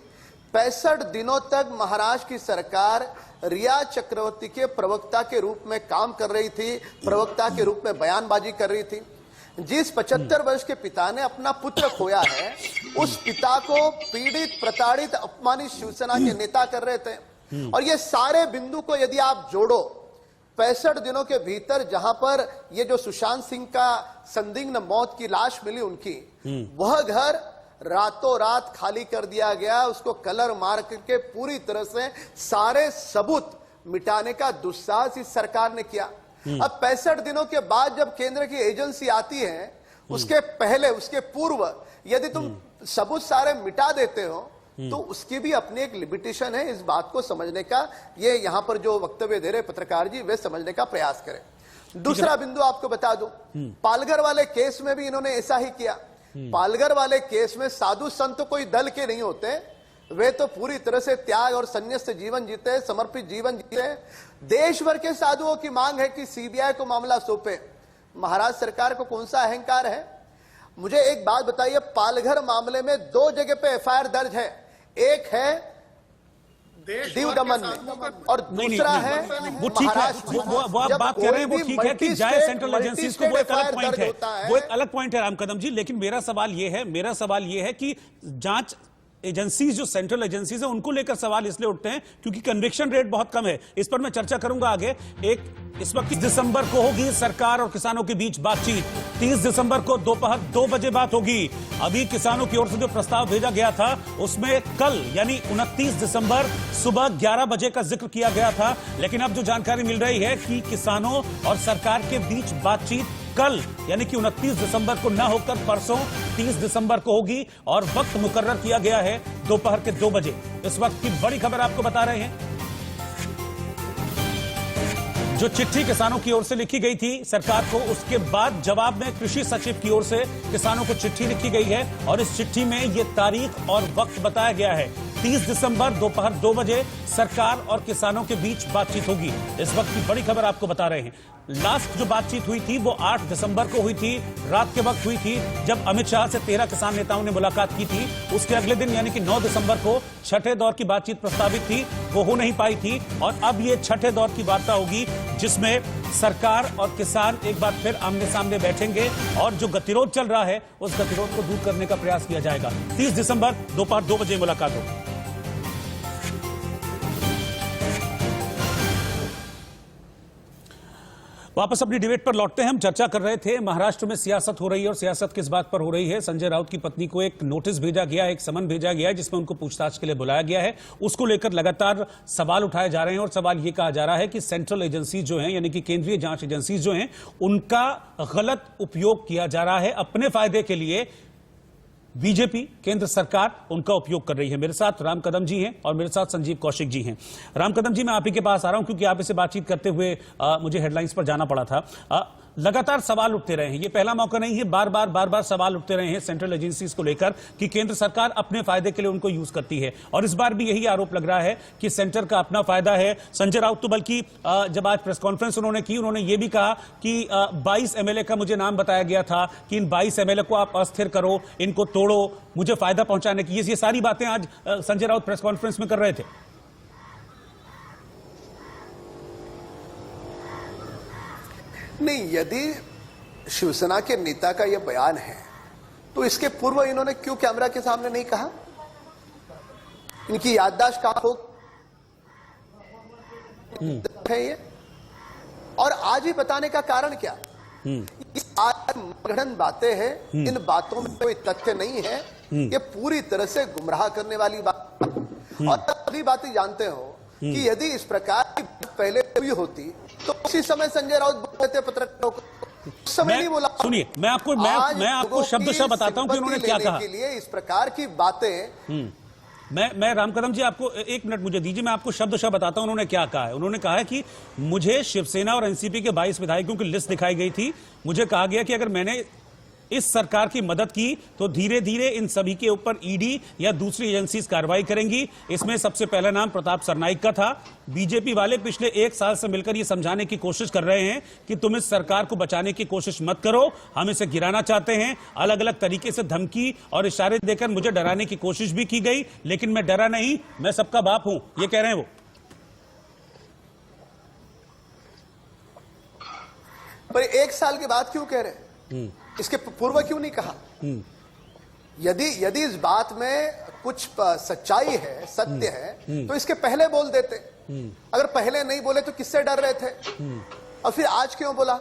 65 दिनों तक महाराष्ट्र की सरकार रिया चक्रवर्ती के प्रवक्ता के रूप में काम कर रही थी, प्रवक्ता के रूप में बयानबाजी कर रही थी। जिस 75 वर्ष के पिता ने अपना पुत्र खोया है, उस पिता को पीड़ित, प्रताड़ित, अपमानित शिवसेना के नेता कर रहे थे। और ये सारे बिंदु को यदि आप जोड़ो, 65 दिनों के भीतर जहां पर ये जो सुशांत सिंह का संदिग्ध मौत की लाश मिली उनकी, वह घर रातों रात खाली कर दिया गया, उसको कलर मार करके पूरी तरह से सारे सबूत मिटाने का दुस्साहस इस सरकार ने किया। अब 65 दिनों के बाद जब केंद्र की एजेंसी आती है, उसके पहले, उसके पूर्व यदि तुम सबूत सारे मिटा देते हो, तो उसकी भी अपनी एक लिमिटेशन है। इस बात को समझने का, ये यहां पर जो वक्तव्य दे रहे पत्रकार जी, वे समझने का प्रयास करें। दूसरा बिंदु आपको बता दूं, पालघर वाले केस में भी इन्होंने ऐसा ही किया। पालघर वाले केस में साधु संत कोई दल के नहीं होते, वे तो पूरी तरह से त्याग और संन्यास जीवन जीते, समर्पित जीवन जीते। देश भर के साधुओं की मांग है कि सीबीआई को मामला सौंपे। महाराष्ट्र सरकार को कौन सा अहंकार है? मुझे एक बात बताइए, पालघर मामले में 2 जगह पे एफआईआर दर्ज है, एक है दीव दमन में और दूसरा है वो ठीक है, वो आप बात कर रहे हैं, वो ठीक है कि जाए सेंट्रल एजेंसीज को, वो एक अलग पॉइंट है, वो एक अलग पॉइंट है राम कदम जी। लेकिन मेरा सवाल ये है कि जांच एजेंसीज जो सेंट्रल एजेंसीज है उनको लेकर सवाल इसलिए उठते हैं क्योंकि कन्विक्शन रेट बहुत कम है। इस पर मैं चर्चा करूंगा आगे। इस वक्त 30 दिसंबर को होगी सरकार और किसानों के बीच बातचीत। 30 दिसंबर को दोपहर 2 बजे बात होगी। अभी किसानों की ओर से जो प्रस्ताव भेजा गया था उसमें कल यानी 29 दिसंबर सुबह 11 बजे का जिक्र किया गया था, लेकिन अब जो जानकारी मिल रही है कि किसानों और सरकार के बीच बातचीत कल यानी कि 29 दिसंबर को न होकर परसों 30 दिसंबर को होगी और वक्त मुकर्रर किया गया है दोपहर के 2 बजे। इस वक्त की बड़ी खबर आपको बता रहे हैं, जो चिट्ठी किसानों की ओर से लिखी गई थी सरकार को, उसके बाद जवाब में कृषि सचिव की ओर से किसानों को चिट्ठी लिखी गई है और इस चिट्ठी में यह तारीख और वक्त बताया गया है। 30 दिसंबर दोपहर 2 बजे सरकार और किसानों के बीच बातचीत होगी। इस वक्त की बड़ी खबर आपको बता रहे हैं। लास्ट जो बातचीत हुई थी वो 8 दिसंबर को हुई थी, रात के वक्त हुई थी, जब अमित शाह से 13 किसान नेताओं ने मुलाकात की थी। उसके अगले दिन यानी कि 9 दिसंबर को छठे दौर की बातचीत प्रस्तावित थी, वो हो नहीं पाई थी और अब ये छठे दौर की वार्ता होगी जिसमें सरकार और किसान एक बार फिर आमने सामने बैठेंगे और जो गतिरोध चल रहा है उस गतिरोध को दूर करने का प्रयास किया जाएगा। 30 दिसंबर दोपहर 2 बजे मुलाकात होगी। वापस अपनी डिबेट पर लौटते हैं। हम चर्चा कर रहे थे महाराष्ट्र में सियासत हो रही है और सियासत किस बात पर हो रही है। संजय राउत की पत्नी को एक नोटिस भेजा गया है, एक समन भेजा गया है जिसमें उनको पूछताछ के लिए बुलाया गया है। उसको लेकर लगातार सवाल उठाए जा रहे हैं और सवाल ये कहा जा रहा है कि सेंट्रल एजेंसी जो हैं यानी कि केंद्रीय जांच एजेंसी जो हैं उनका गलत उपयोग किया जा रहा है अपने फायदे के लिए। बीजेपी केंद्र सरकार उनका उपयोग कर रही है। मेरे साथ राम कदम जी हैं और मेरे साथ संजीव कौशिक जी हैं। राम कदम जी, मैं आप ही के पास आ रहा हूं क्योंकि आप इसे बातचीत करते हुए मुझे हेडलाइंस पर जाना पड़ा था। लगातार सवाल उठते रहे हैं, ये पहला मौका नहीं है, बार बार सवाल उठते रहे हैं सेंट्रल एजेंसीज को लेकर कि केंद्र सरकार अपने फायदे के लिए उनको यूज करती है और इस बार भी यही आरोप लग रहा है कि सेंटर का अपना फायदा है। संजय राउत तो बल्कि जब आज प्रेस कॉन्फ्रेंस उन्होंने की, उन्होंने ये भी कहा कि 22 एमएलए का मुझे नाम बताया गया था कि इन 22 एमएलए को आप अस्थिर करो, इनको तोड़ो, मुझे फायदा पहुंचाने की। ये सारी बातें आज संजय राउत प्रेस कॉन्फ्रेंस में कर रहे थे। नहीं, यदि शिवसेना के नेता का यह बयान है तो इसके पूर्व इन्होंने क्यों कैमरा के सामने नहीं कहा? इनकी याददाश्त कहां हो है ये? और आज ही बताने का कारण क्या? आज मनगढ़ंत बातें हैं, इन बातों में कोई तथ्य नहीं है, ये पूरी तरह से गुमराह करने वाली बात। और सभी बातें जानते हो कि यदि इस प्रकार की पहले हुई होती तो उसी समय संजय राउत बोलते पत्रकारों को, उस समय नहीं बोला। सुनिए, मैं आपको शब्दशः बताता हूं कि उन्होंने क्या कहा। के लिए इस प्रकार की बातें मैं राम कदम जी आपको 1 मिनट मुझे दीजिए, मैं आपको शब्दशः बताता हूं उन्होंने क्या कहा है। उन्होंने कहा है कि मुझे शिवसेना और एनसीपी के 22 विधायकों की लिस्ट दिखाई गई थी, मुझे कहा गया कि अगर मैंने इस सरकार की मदद की तो धीरे धीरे इन सभी के ऊपर ईडी या दूसरी एजेंसीज कार्रवाई करेंगी। इसमें सबसे पहला नाम प्रताप सरनाइक का था। बीजेपी वाले पिछले 1 साल से मिलकर यह समझाने की कोशिश कर रहे हैं कि तुम इस सरकार को बचाने की कोशिश मत करो, हम इसे गिराना चाहते हैं। अलग अलग तरीके से धमकी और इशारे देकर मुझे डराने की कोशिश भी की गई, लेकिन मैं डरा नहीं, मैं सबका बाप हूं, ये कह रहे हैं वो। पर 1 साल के बाद क्यों कह रहे हैं? इसके पूर्व क्यों नहीं कहा? यदि इस बात में कुछ सच्चाई है, सत्य है, तो इसके पहले बोल देते। अगर पहले नहीं बोले तो किससे डर रहे थे? और फिर आज क्यों बोला?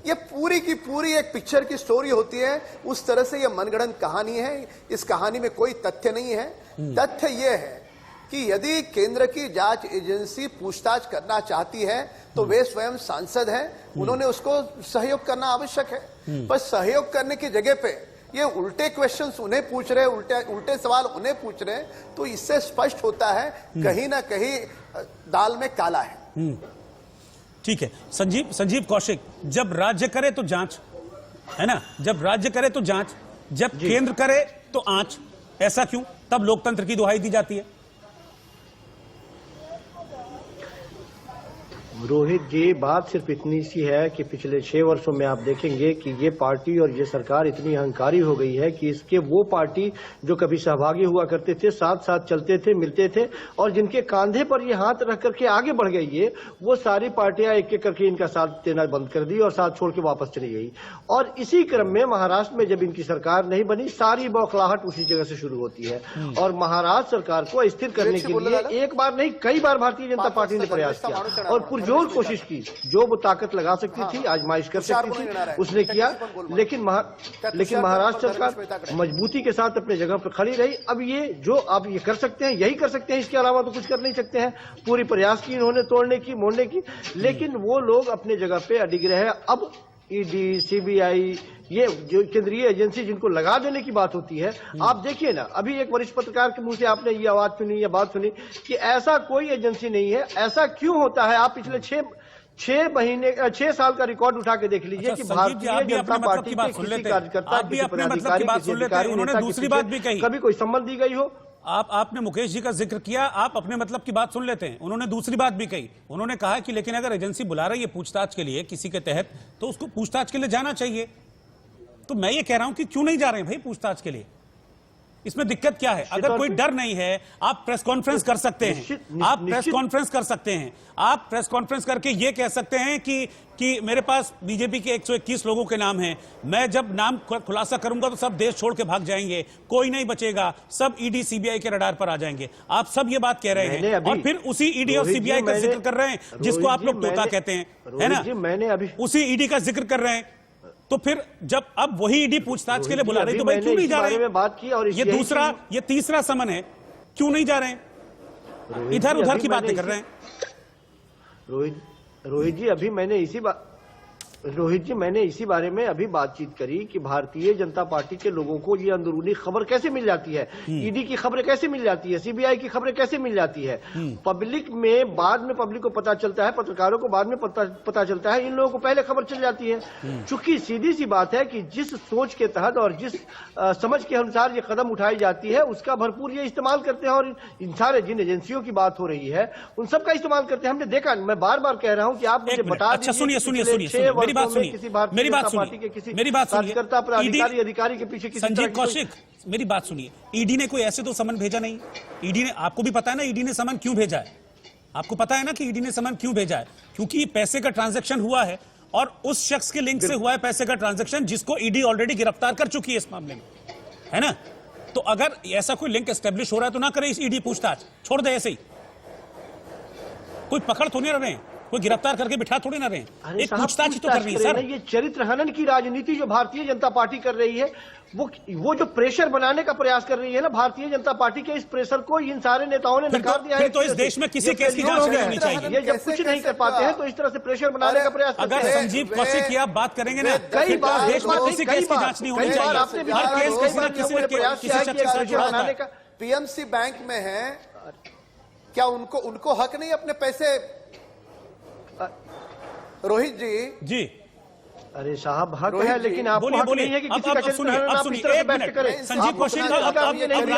ये पूरी की पूरी एक पिक्चर की स्टोरी होती है, उस तरह से ये मनगढ़ंत कहानी है। इस कहानी में कोई तथ्य नहीं है। तथ्य ये है कि यदि केंद्र की जांच एजेंसी पूछताछ करना चाहती है तो वे स्वयं सांसद हैं, उन्होंने उसको सहयोग करना आवश्यक है। पर सहयोग करने की जगह पे ये उल्टे क्वेश्चंस उन्हें पूछ रहे, उल्टे सवाल उन्हें पूछ रहे, तो इससे स्पष्ट होता है कहीं ना कहीं दाल में काला है। ठीक है, संजीव कौशिक, जब राज्य करे तो जांच, है ना, जब राज्य करे तो जांच, जब केंद्र करे तो आंच, ऐसा क्यों? तब लोकतंत्र की दुहाई दी जाती है। रोहित जी, बात सिर्फ इतनी सी है कि पिछले 6 वर्षों में आप देखेंगे कि ये पार्टी और ये सरकार इतनी अहंकारी हो गई है कि इसके वो पार्टी जो कभी सहभागी हुआ करते थे, साथ साथ चलते थे, मिलते थे, और जिनके कांधे पर ये हाथ रख करके आगे बढ़ गई है, वो सारी पार्टियां एक एक करके इनका साथ देना बंद कर दी और साथ छोड़ के वापस चली गई। और इसी क्रम में महाराष्ट्र में जब इनकी सरकार नहीं बनी, सारी बौखलाहट उसी जगह से शुरू होती है। और महाराष्ट्र सरकार को स्थिर करने के लिए एक बार नहीं, कई बार भारतीय जनता पार्टी ने प्रयास किया और पुरजोर कोशिश की। जो वो ताकत लगा सकती थी, आजमाइश कर सकती थी, उसने किया। लेकिन महाराष्ट्र सरकार मजबूती के साथ अपने जगह पर खड़ी रही। अब ये जो आप ये कर सकते हैं, यही कर सकते हैं, इसके अलावा तो कुछ कर नहीं सकते हैं। पूरी प्रयास की इन्होंने तोड़ने की, मोड़ने की, लेकिन वो लोग अपने जगह पे अडिग रहे। अब ईडी, सीबीआई, ये जो केंद्रीय एजेंसी जिनको लगा देने की बात होती है, आप देखिए ना, अभी एक वरिष्ठ पत्रकार के मुंह से आपने ये आवाज सुनी, ये बात सुनी कि ऐसा कोई एजेंसी नहीं है। ऐसा क्यों होता है? आप पिछले 6 साल का रिकॉर्ड उठा के देख लीजिए कि भारतीय जनता पार्टी के किसी कार्यकर्ता, किसी पदाधिकारी, किसी अधिकारी, नेता, दूसरी बात भी कही, कभी कोई सम्मान दी गई हो। आपने मुकेश जी का जिक्र किया, आप अपने मतलब की बात सुन लेते हैं। उन्होंने दूसरी बात भी कही, उन्होंने कहा कि लेकिन अगर एजेंसी बुला रही है पूछताछ के लिए किसी के तहत, तो उसको पूछताछ के लिए जाना चाहिए। तो मैं ये कह रहा हूं कि क्यों नहीं जा रहे हैं भाई पूछताछ के लिए? इसमें दिक्कत क्या है? अगर कोई डर नहीं है, आप प्रेस कॉन्फ्रेंस कर सकते हैं, आप प्रेस कॉन्फ्रेंस कर सकते हैं, आप प्रेस कॉन्फ्रेंस करके ये कह सकते हैं कि मेरे पास बीजेपी के 121 लोगों के नाम हैं, मैं जब नाम खुलासा करूंगा तो सब देश छोड़ के भाग जाएंगे, कोई नहीं बचेगा, सब ईडी सीबीआई के रडार पर आ जाएंगे। आप सब ये बात कह रहे हैं और फिर उसी ईडी और सीबीआई का जिक्र कर रहे हैं जिसको आप लोग तोता कहते हैं, है ना? मैंने अभी उसी ईडी का जिक्र कर रहे हैं। तो फिर जब अब वही ईडी पूछताछ के लिए बुला रही, तो भाई क्यों नहीं जा रहे हैं? बात की और ये तीसरा समन है, क्यों नहीं जा रहे हैं? इधर उधर की बातें कर रहे हैं। रोहित जी, अभी मैंने इसी बारे में अभी बातचीत करी कि भारतीय जनता पार्टी के लोगों को ये अंदरूनी खबर कैसे मिल जाती है, ईडी की खबरें कैसे मिल जाती है, सीबीआई की खबरें कैसे मिल जाती है। पब्लिक में बाद में पब्लिक को पता चलता है, पत्रकारों को बाद में पता चलता है, इन लोगों को पहले खबर चल जाती है। चूंकि सीधी सी बात है कि जिस सोच के तहत और जिस समझ के अनुसार ये कदम उठाई जाती है, उसका भरपूर ये इस्तेमाल करते हैं। और इन सारे जिन एजेंसियों की बात हो रही है, उन सबका इस्तेमाल करते हैं। हमने देखा, मैं बार बार कह रहा हूं कि आप मुझे बता दीजिए, सुनिए मेरी बात सुनिए, अधिकारी के पीछे संजीव कौशिक, मेरी बात सुनिए। ईडी ने कोई ऐसे तो समन भेजा नहीं। ईडी ने, आपको भी पता है ना ईडी ने समन क्यों भेजा है? आपको पता है ना कि ईडी ने समन क्यों भेजा है? क्योंकि पैसे का ट्रांजैक्शन हुआ है और उस शख्स के लिंक से हुआ है पैसे का ट्रांजैक्शन, जिसको ईडी ऑलरेडी गिरफ्तार कर चुकी है इस मामले में, है ना? तो अगर ऐसा कोई लिंक एस्टेब्लिश हो रहा है तो ना करे इस ईडी पूछताछ, छोड़ दे ऐसे ही। कोई पकड़ तो नहीं रहे हैं, कोई गिरफ्तार करके बिठा थोड़ी ना रहे, एक पूछताछ ही तो कर रही है सर। ये चरित्र हनन की राजनीति जो भारतीय जनता पार्टी कर रही है, वो जो प्रेशर बनाने का प्रयास कर रही है ना भारतीय जनता पार्टी के, इस प्रेशर को इन सारे नेताओं ने नकार दिया है। तो इस देश में किसी केस की जांच नहीं होनी चाहिए। ये जब कुछ नहीं कर पाते हैं तो इस तरह से प्रेशर बनाने का प्रयास करते हैं। अगर संजीव कौशिक की आप बात करेंगे ना, कई बार देश में किसी केस की जांच नहीं होनी चाहिए। हर केस किसी न किसी शख्स से जुड़ा होता है। पीएमसी बैंक में है, क्या उनको हक नहीं अपने पैसे? रोहित जी, अरे साहब हक है, लेकिन आपको हक नहीं है कि किसी का चरित्र हनन आप इस तरह से बैठ के करें। संजीव कौशिक, आप राम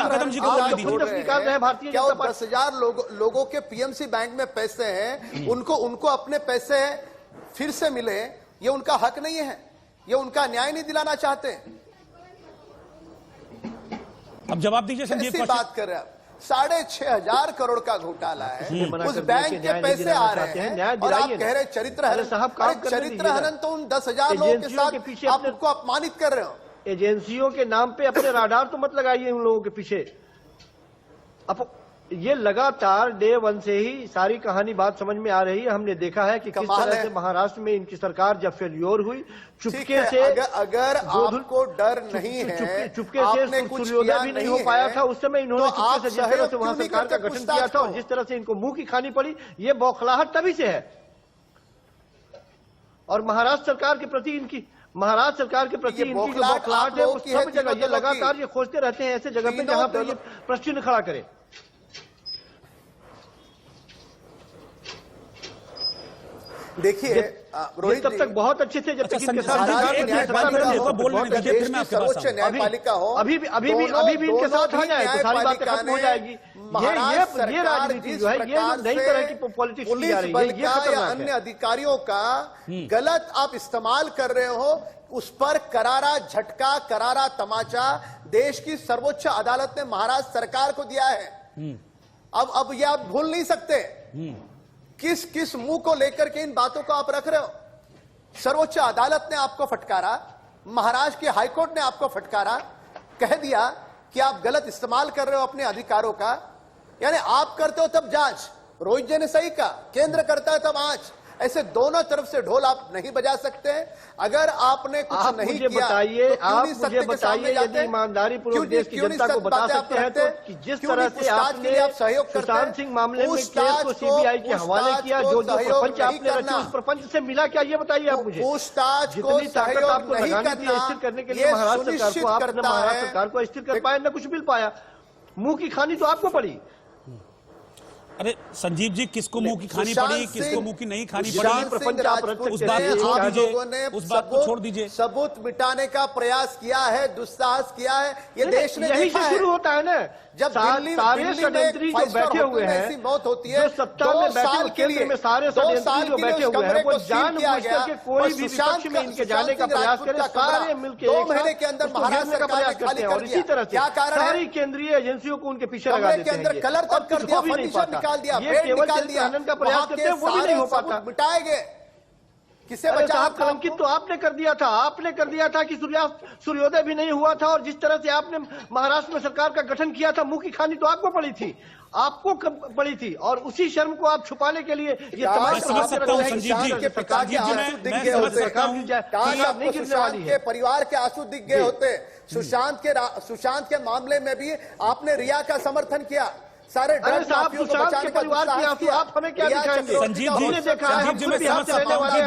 कदम जी को बोलने दीजिए। निकाल रहे हैं भारतीय जनता पार्टी। 10,000 लोगों के पीएमसी बैंक में पैसे हैं, उनको अपने पैसे फिर से मिले, ये उनका हक नहीं है? ये उनका न्याय नहीं दिलाना चाहते? अब जवाब दीजिए संजीव कौशिक। बात कर रहे हैं, 6,500 करोड़ का घोटाला है, उस बैंक के पैसे आ रहे हैं और आप कह रहे चरित्र हनन। चरित्र हनन तो उन 10,000 लोगों के साथ आप उनको अपमानित कर रहे हो। एजेंसियों के नाम पे अपने राडार तो मत लगाइए उन लोगों के पीछे। अब ये लगातार डे 1 से ही सारी कहानी बात समझ में आ रही है। हमने देखा है कि किस तरह से महाराष्ट्र में इनकी सरकार जब फेल्योर हुई, चुपके से, अगर आपको डर नहीं है, चुपके से सूर्योदय भी नहीं हो पाया था उस समय, इन्होंने चुपके से जिस तरह से वहां सरकार का गठन किया था और जिस तरह से इनको मुंह की खानी पड़ी, ये बौखलाहट तभी से है। और महाराष्ट्र सरकार के प्रति इनकी जो बौखलाहट है, वो सब जगह ये लगातार ये खोजते रहते हैं ऐसे जगह पे जहां पे ये प्रश्न खड़ा करे। देखिए रोहित तब तक बहुत अच्छे थे जब तक इनके साथ सर्वोच्च न्यायपालिका हो, अभी भी इनके साथ आ जाए तो सारी बातें खत्म हो जाएगी। ये राजनीति जो है, ये नई तरह की पॉलिटिक्स की जा रही है, ये या अन्य अधिकारियों का गलत आप इस्तेमाल कर रहे हो, उस पर करारा झटका, करारा तमाचा देश की सर्वोच्च अदालत ने महाराष्ट्र सरकार को दिया है। अब ये आप भूल नहीं सकते। किस मुंह को लेकर के इन बातों को आप रख रहे हो? सर्वोच्च अदालत ने आपको फटकारा, महाराष्ट्र की हाईकोर्ट ने आपको फटकारा, कह दिया कि आप गलत इस्तेमाल कर रहे हो अपने अधिकारों का। यानी आप करते हो तब जांच, रोहित जी ने सही कहा, केंद्र करता है तब आंच। ऐसे दोनों तरफ से ढोल आप नहीं बजा सकते। अगर आपने कुछ आप नहीं मुझे किया, बताइए, तो क्यों आप नहीं मुझे सत्य के सामने बताइए, जाते? यदि ईमानदारी पूर्वक देश की जनता को बता सकते हैं तो कि जिस तरह से आपने सुशांत सिंह मामले में केस को सीबीआई के हवाले किया, जो प्रपंच आपने रचे उस प्रपंच से मिला क्या, ये बताइए आप मुझे। पूछताछ को जितनी ताकत आपको लगानी थी स्थिर करने के लिए महाराष्ट्र सरकार को, आपने महाराष्ट्र सरकार को स्थिर कर पाया, न कुछ मिल पाया। मुंह की खानी तो आपको पड़ी। अरे संजीव जी, किसको मुंह की खानी पड़ी, किसको मुंह की नहीं खानी पड़ी, उस बात को छोड़ दीजिए। सबूत मिटाने का प्रयास किया है, दुस्साहस किया है, ये देश ने यही देखा से है। शुरू होता है ना। जब सारे षड्यंत्री जो बैठे हुए हैं, ऐसी मौत होती है, जो सत्ता में बैठे हुए केंद्र में सारे षड्यंत्री जो बैठे हुए हैं, वो जानबूझ करके कोई भी विपक्ष में इनके जाने का प्रयास करे, सारे मिलकर 2 महीने के अंदर महाराष्ट्र का प्रयास करते हैं। और इसी तरह से सारी केंद्रीय एजेंसियों को उनके पीछे लगा देते हैं। कलर तब कर दिया, फर्नीचर निकाल दिया, ये केवल खनन का प्रयास करते हैं, वो भी नहीं हो पाता। मिटाए गए, किसे बचा? कलंकित तो आपने कर दिया था। आपने कर दिया था कि सूर्योदय भी नहीं हुआ था। और जिस तरह से आपने महाराष्ट्र में सरकार का गठन किया था, मुंह की खानी तो आपको पड़ी थी, आपको पड़ी थी। और उसी शर्म को आप छुपाने के लिए ये तमाम के परिवार के आंसू दिख गए होते। सुशांत के मामले में भी आपने रिया का समर्थन किया। सारे सुशांत के परिवार की आंसू आप हमें क्या दिखाएंगे? संजीव जी, मैं समझ सकता हूं कि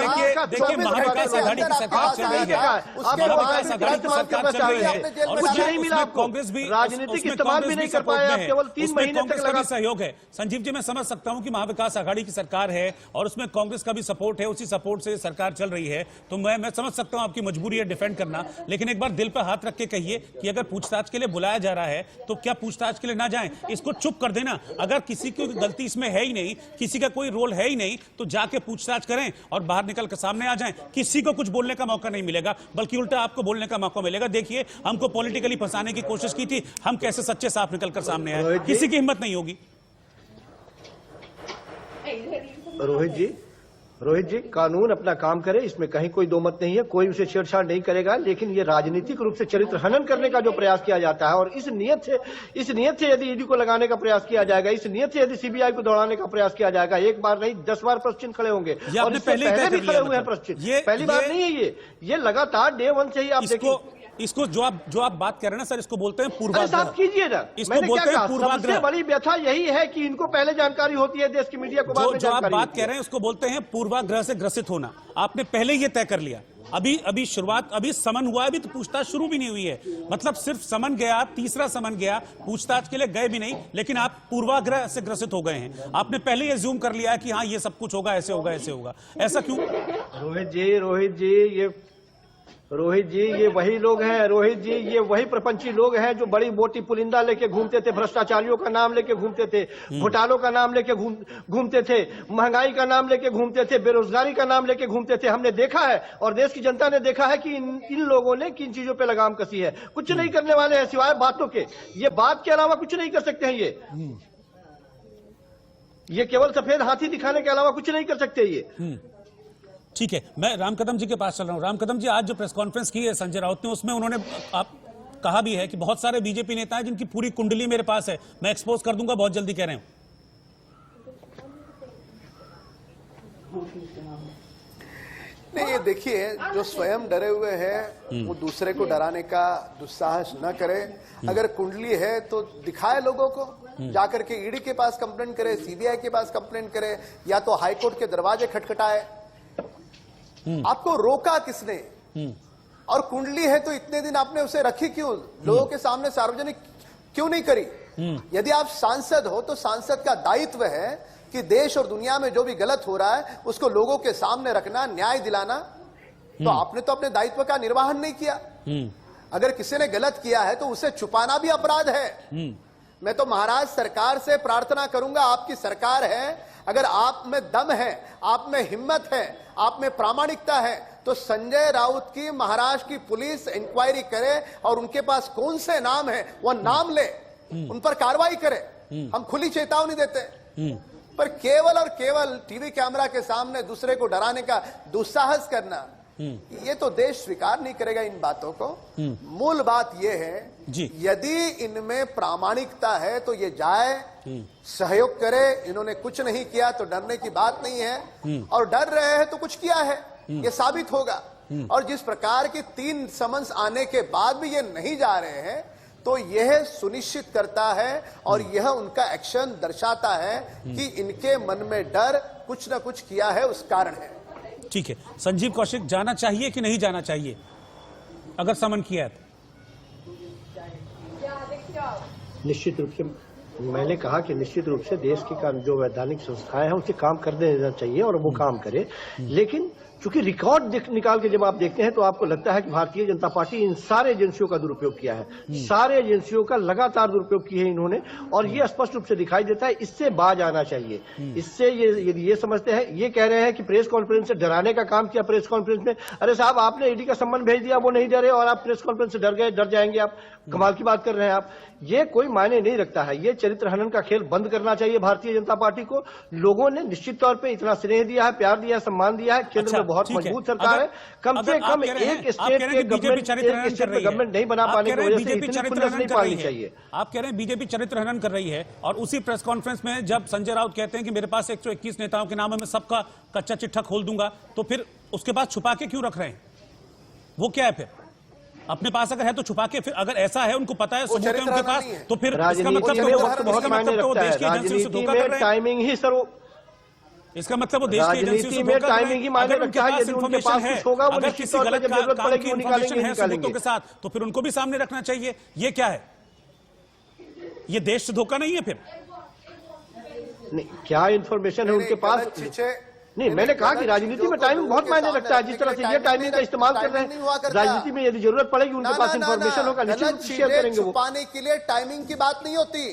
देखिए महाविकास आघाड़ी की सरकार चल रही है, महाविकास आघाड़ी की सरकार चल रही है और कुछ नहीं मिला, कांग्रेस भी राजनीतिक इस्तेमाल भी नहीं कर पाया, केवल 3 महीने तक लगा सहयोग है। संजीव जी, मैं समझ सकता हूं कि महाविकास आघाड़ी की सरकार है और उसमें कांग्रेस का भी सपोर्ट है, उसी सपोर्ट से सरकार चल रही है, तो मैं समझ सकता हूं आपकी मजबूरी है डिफेंड करना। लेकिन एक बार दिल पर हाथ रख के कहिए कि अगर पूछताछ के लिए बुलाया जा रहा है तो क्या पूछताछ के लिए ना जाएं? इसको चुप कर देना। अगर किसी की गलती इसमें है ही नहीं, किसी का कोई रोल है ही नहीं, तो जाके पूछताछ करें और बाहर निकल कर सामने आ जाएं। किसी को कुछ बोलने का मौका नहीं मिलेगा, बल्कि उल्टा आपको बोलने का मौका मिलेगा। देखिए, हमको पॉलिटिकली फंसाने की कोशिश की थी, हम कैसे सच्चे साफ निकल कर सामने आए, किसी की हिम्मत नहीं होगी। रोहित जी, कानून अपना काम करे, इसमें कहीं कोई दो मत नहीं है, कोई उसे छेड़छाड़ नहीं करेगा। लेकिन ये राजनीतिक रूप से चरित्र हनन करने का जो प्रयास किया जाता है, और इस नियत से यदि ईडी को लगाने का प्रयास किया जाएगा, इस नियत से यदि सीबीआई को दौड़ाने का प्रयास किया जाएगा, एक बार नहीं 10 बार प्रश्न चिन्ह खड़े होंगे। और पहले भी खड़े हुए हैं प्रश्न चिन्ह, पहली बार नहीं है ये लगातार डे 1 से ही आप देखिए। इसको जो आप बात कर रहे हैं ना सर, इसको बोलते हैं पूर्वाग्रह। साफ कीजिए ना, इसको बोलते हैं पूर्वाग्रह। सबसे बड़ी व्यथा यही है कि इनको पहले जानकारी होती है, देश की मीडिया को बाद में जो आप बात कह रहे हैं उसको बोलते हैं पूर्वाग्रह से ग्रसित होना। आपने पहले ये तय कर लिया, अभी शुरुआत, अभी समन हुआ है, अभी तो पूछताछ शुरू भी नहीं हुई है। मतलब सिर्फ समन गया, तीसरा समन गया, पूछताछ के लिए गए भी नहीं, लेकिन आप पूर्वाग्रह से ग्रसित हो गए हैं। आपने पहले ये ज़ूम कर लिया है कि हाँ ये सब कुछ होगा, ऐसे होगा, ऐसे होगा। ऐसा क्यों? रोहित जी, ये वही लोग हैं। रोहित जी, ये वही प्रपंची लोग हैं जो बड़ी मोटी पुलिंदा लेके घूमते थे, भ्रष्टाचारियों का नाम लेके घूमते थे, घोटालों का नाम लेके घूमते थे, महंगाई का नाम लेके घूमते थे, बेरोजगारी का नाम लेके घूमते थे। हमने देखा है और देश की जनता ने देखा है कि इन लोगों ने किन चीजों पे लगाम कसी है। कुछ नहीं करने वाले हैं सिवाय बातों के। ये बात के अलावा कुछ नहीं कर सकते हैं। ये केवल सफेद हाथी दिखाने के अलावा कुछ नहीं कर सकते ये। ठीक है, मैं राम कदम जी के पास चल रहा हूं। राम कदम जी, आज जो प्रेस कॉन्फ्रेंस की है संजय राउत ने, उसमें उन्होंने आप कहा भी है कि बहुत सारे बीजेपी नेता हैं जिनकी पूरी कुंडली मेरे पास है, मैं एक्सपोज कर दूंगा बहुत जल्दी, कह रहे हैं। नहीं, ये देखिए, जो स्वयं डरे हुए हैं वो दूसरे को डराने का दुस्साहस न करे। अगर कुंडली है तो दिखाए लोगों को, जाकर के ईडी के पास कंप्लेंट करे, सीबीआई के पास कंप्लेंट करे, या तो हाईकोर्ट के दरवाजे खटखटाए। आपको रोका किसने? और कुंडली है तो इतने दिन आपने उसे रखी क्यों? लोगों के सामने सार्वजनिक क्यों नहीं करी? यदि आप सांसद हो तो सांसद का दायित्व है कि देश और दुनिया में जो भी गलत हो रहा है उसको लोगों के सामने रखना, न्याय दिलाना, तो आपने तो अपने दायित्व का निर्वहन नहीं किया। अगर किसी ने गलत किया है तो उसे छुपाना भी अपराध है। मैं तो महाराज सरकार से प्रार्थना करूंगा, आपकी सरकार है, अगर आप में दम है, आप में हिम्मत है, आप में प्रामाणिकता है, तो संजय राउत की महाराष्ट्र की पुलिस इंक्वायरी करे और उनके पास कौन से नाम है वह नाम ले, उन पर कार्रवाई करे। हम खुली चेतावनी देते हैं, पर केवल और केवल टीवी कैमरा के सामने दूसरे को डराने का दुस्साहस करना, ये तो देश स्वीकार नहीं करेगा इन बातों को। मूल बात यह है जी, यदि इनमें प्रामाणिकता है तो ये जाए, सहयोग करे। इन्होंने कुछ नहीं किया तो डरने की बात नहीं है, और डर रहे हैं तो कुछ किया है, ये साबित होगा। और जिस प्रकार की 3 समन्स आने के बाद भी ये नहीं जा रहे हैं, तो यह सुनिश्चित करता है और यह उनका एक्शन दर्शाता है कि इनके मन में डर कुछ ना कुछ किया है, उस कारण है। ठीक है, संजीव कौशिक, जाना चाहिए कि नहीं जाना चाहिए अगर समन किया है? निश्चित रूप से मैंने कहा कि निश्चित रूप से देश की जो वैधानिक संस्थाएं हैं उसे काम कर देना चाहिए और वो काम करे। लेकिन चूंकि रिकॉर्ड निकाल के जब आप देखते हैं तो आपको लगता है कि भारतीय जनता पार्टी इन सारे एजेंसियों का दुरुपयोग किया है, सारे एजेंसियों का लगातार दुरुपयोग किया है इन्होंने, और ये स्पष्ट रूप से दिखाई देता है। इससे बाज आना चाहिए। इससे ये समझते हैं, ये कह रहे हैं कि प्रेस कॉन्फ्रेंस से डराने का काम किया। प्रेस कॉन्फ्रेंस में अरे साहब आपने ईडी का सम्मन भेज दिया, वो नहीं डरे और आप प्रेस कॉन्फ्रेंस से डर जाएंगे। आप कमाल की बात कर रहे हैं आप। ये कोई मायने नहीं रखता है। ये चरित्र हनन का खेल बंद करना चाहिए भारतीय जनता पार्टी को। लोगों ने निश्चित तौर पे इतना स्नेह दिया है, प्यार दिया है, सम्मान दिया है। केंद्र में बहुत मजबूत सरकार है। कम से कम एक स्टेट के गवर्नमेंट नहीं बना पाने की वजह से इतनी खुन्नस नहीं पानी चाहिए। आप कह रहे हैं बीजेपी चरित्र हनन कर रही है, और उसी प्रेस कॉन्फ्रेंस में जब संजय राउत कहते हैं कि मेरे पास 121 नेताओं के नाम है, मैं सबका कच्चा चिट्ठा खोल दूंगा, तो फिर उसके बाद छुपा के क्यों रख रहे हैं? वो क्या है फिर? अपने पास अगर है तो छुपा के, फिर अगर ऐसा है उनको पता है, सबूत है उनके पास, तो फिर इसका मतलब तो देश की एजेंसियों से धोखा कर रहे हैं। टाइमिंग ही सर, इसका मतलब वो देश की एजेंसियों से धोखा कर रहे हैं। अगर उनके पास इंफॉर्मेशन है, अगर किसी गलत काम की इंफॉर्मेशन है सबूतों के साथ, तो फिर उनको भी सामने रखना चाहिए। ये क्या है? ये देश से धोखा नहीं है फिर? नहीं, क्या इंफॉर्मेशन है उनके पास? नहीं, मैंने कहा कि राजनीति में टाइमिंग बहुत मायने रखता है। जिस तरह से ये टाइमिंग का इस्तेमाल कर रहे हैं, राजनीति में यदि जरूरत पड़ेगी उनके पास इंफॉर्मेशन होगा, निश्चित रूप से शेयर करेंगे। वो छुपाने के लिए टाइमिंग की बात नहीं होती,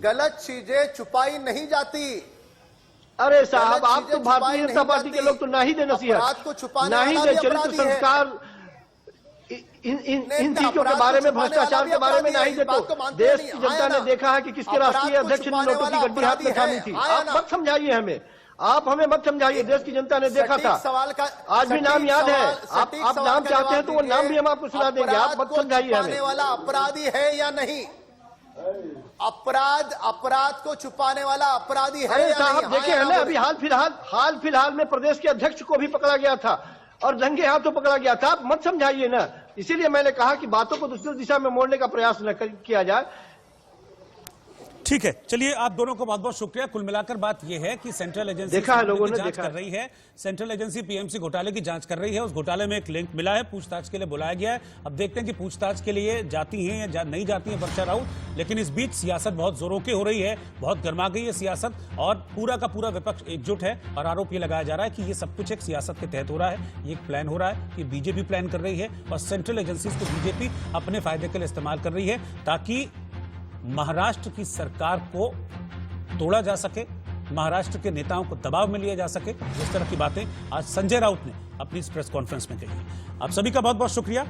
गलत चीजें छुपाई नहीं जाती। अरे साहब, आप तो भारतीय जनता पार्टी के लोग तो ना ही दे नसीहत, ना ही दे चरित्र संस्कार, इन चीजों के बारे में, भ्रष्टाचार के बारे में ना ही दे। तो देश की जनता ने देखा है कि किसके राष्ट्रीय अध्यक्ष ने नोटों की गड्डी हाथ में थामी थी। आप मत समझाइए हमें, आप हमें मत समझाइए। देश की जनता ने देखा था। आज भी नाम याद है। आप नाम चाहते हैं तो वो नाम भी हम आपको सुना देंगे। आप मत समझाइए हमें। वाला अपराधी है या नहीं? अपराध को छुपाने वाला अपराधी है या नहीं? साहब देखिए है ना, अभी हाल फिलहाल में प्रदेश के अध्यक्ष को भी पकड़ा गया था और रंगे हाथों पकड़ा गया था। आप मत समझाइए ना। इसीलिए मैंने कहा कि बातों को दूसरी दिशा में मोड़ने का प्रयास न किया जाए। ठीक है, चलिए आप दोनों को बहुत बहुत शुक्रिया। कुल मिलाकर बात यह है कि सेंट्रल एजेंसी देखा है, लोगों ने जांच कर रही है। सेंट्रल एजेंसी पीएमसी घोटाले की जांच कर रही है। उस घोटाले में एक लिंक मिला है, पूछताछ के लिए बुलाया गया है। अब देखते हैं कि पूछताछ के लिए जाती हैं या नहीं जाती हैं वर्षा राउत। लेकिन इस बीच सियासत बहुत जोरों की हो रही है, बहुत गर्मा गई है सियासत, और पूरा का पूरा विपक्ष एकजुट है और आरोप ये लगाया जा रहा है कि ये सब कुछ एक सियासत के तहत हो रहा है। ये एक प्लान हो रहा है, ये बीजेपी प्लान कर रही है और सेंट्रल एजेंसीज को बीजेपी अपने फायदे के लिए इस्तेमाल कर रही है, ताकि महाराष्ट्र की सरकार को तोड़ा जा सके, महाराष्ट्र के नेताओं को दबाव में लिया जा सके। इस तरह की बातें आज संजय राउत ने अपनी इस प्रेस कॉन्फ्रेंस में कही। आप सभी का बहुत बहुत शुक्रिया।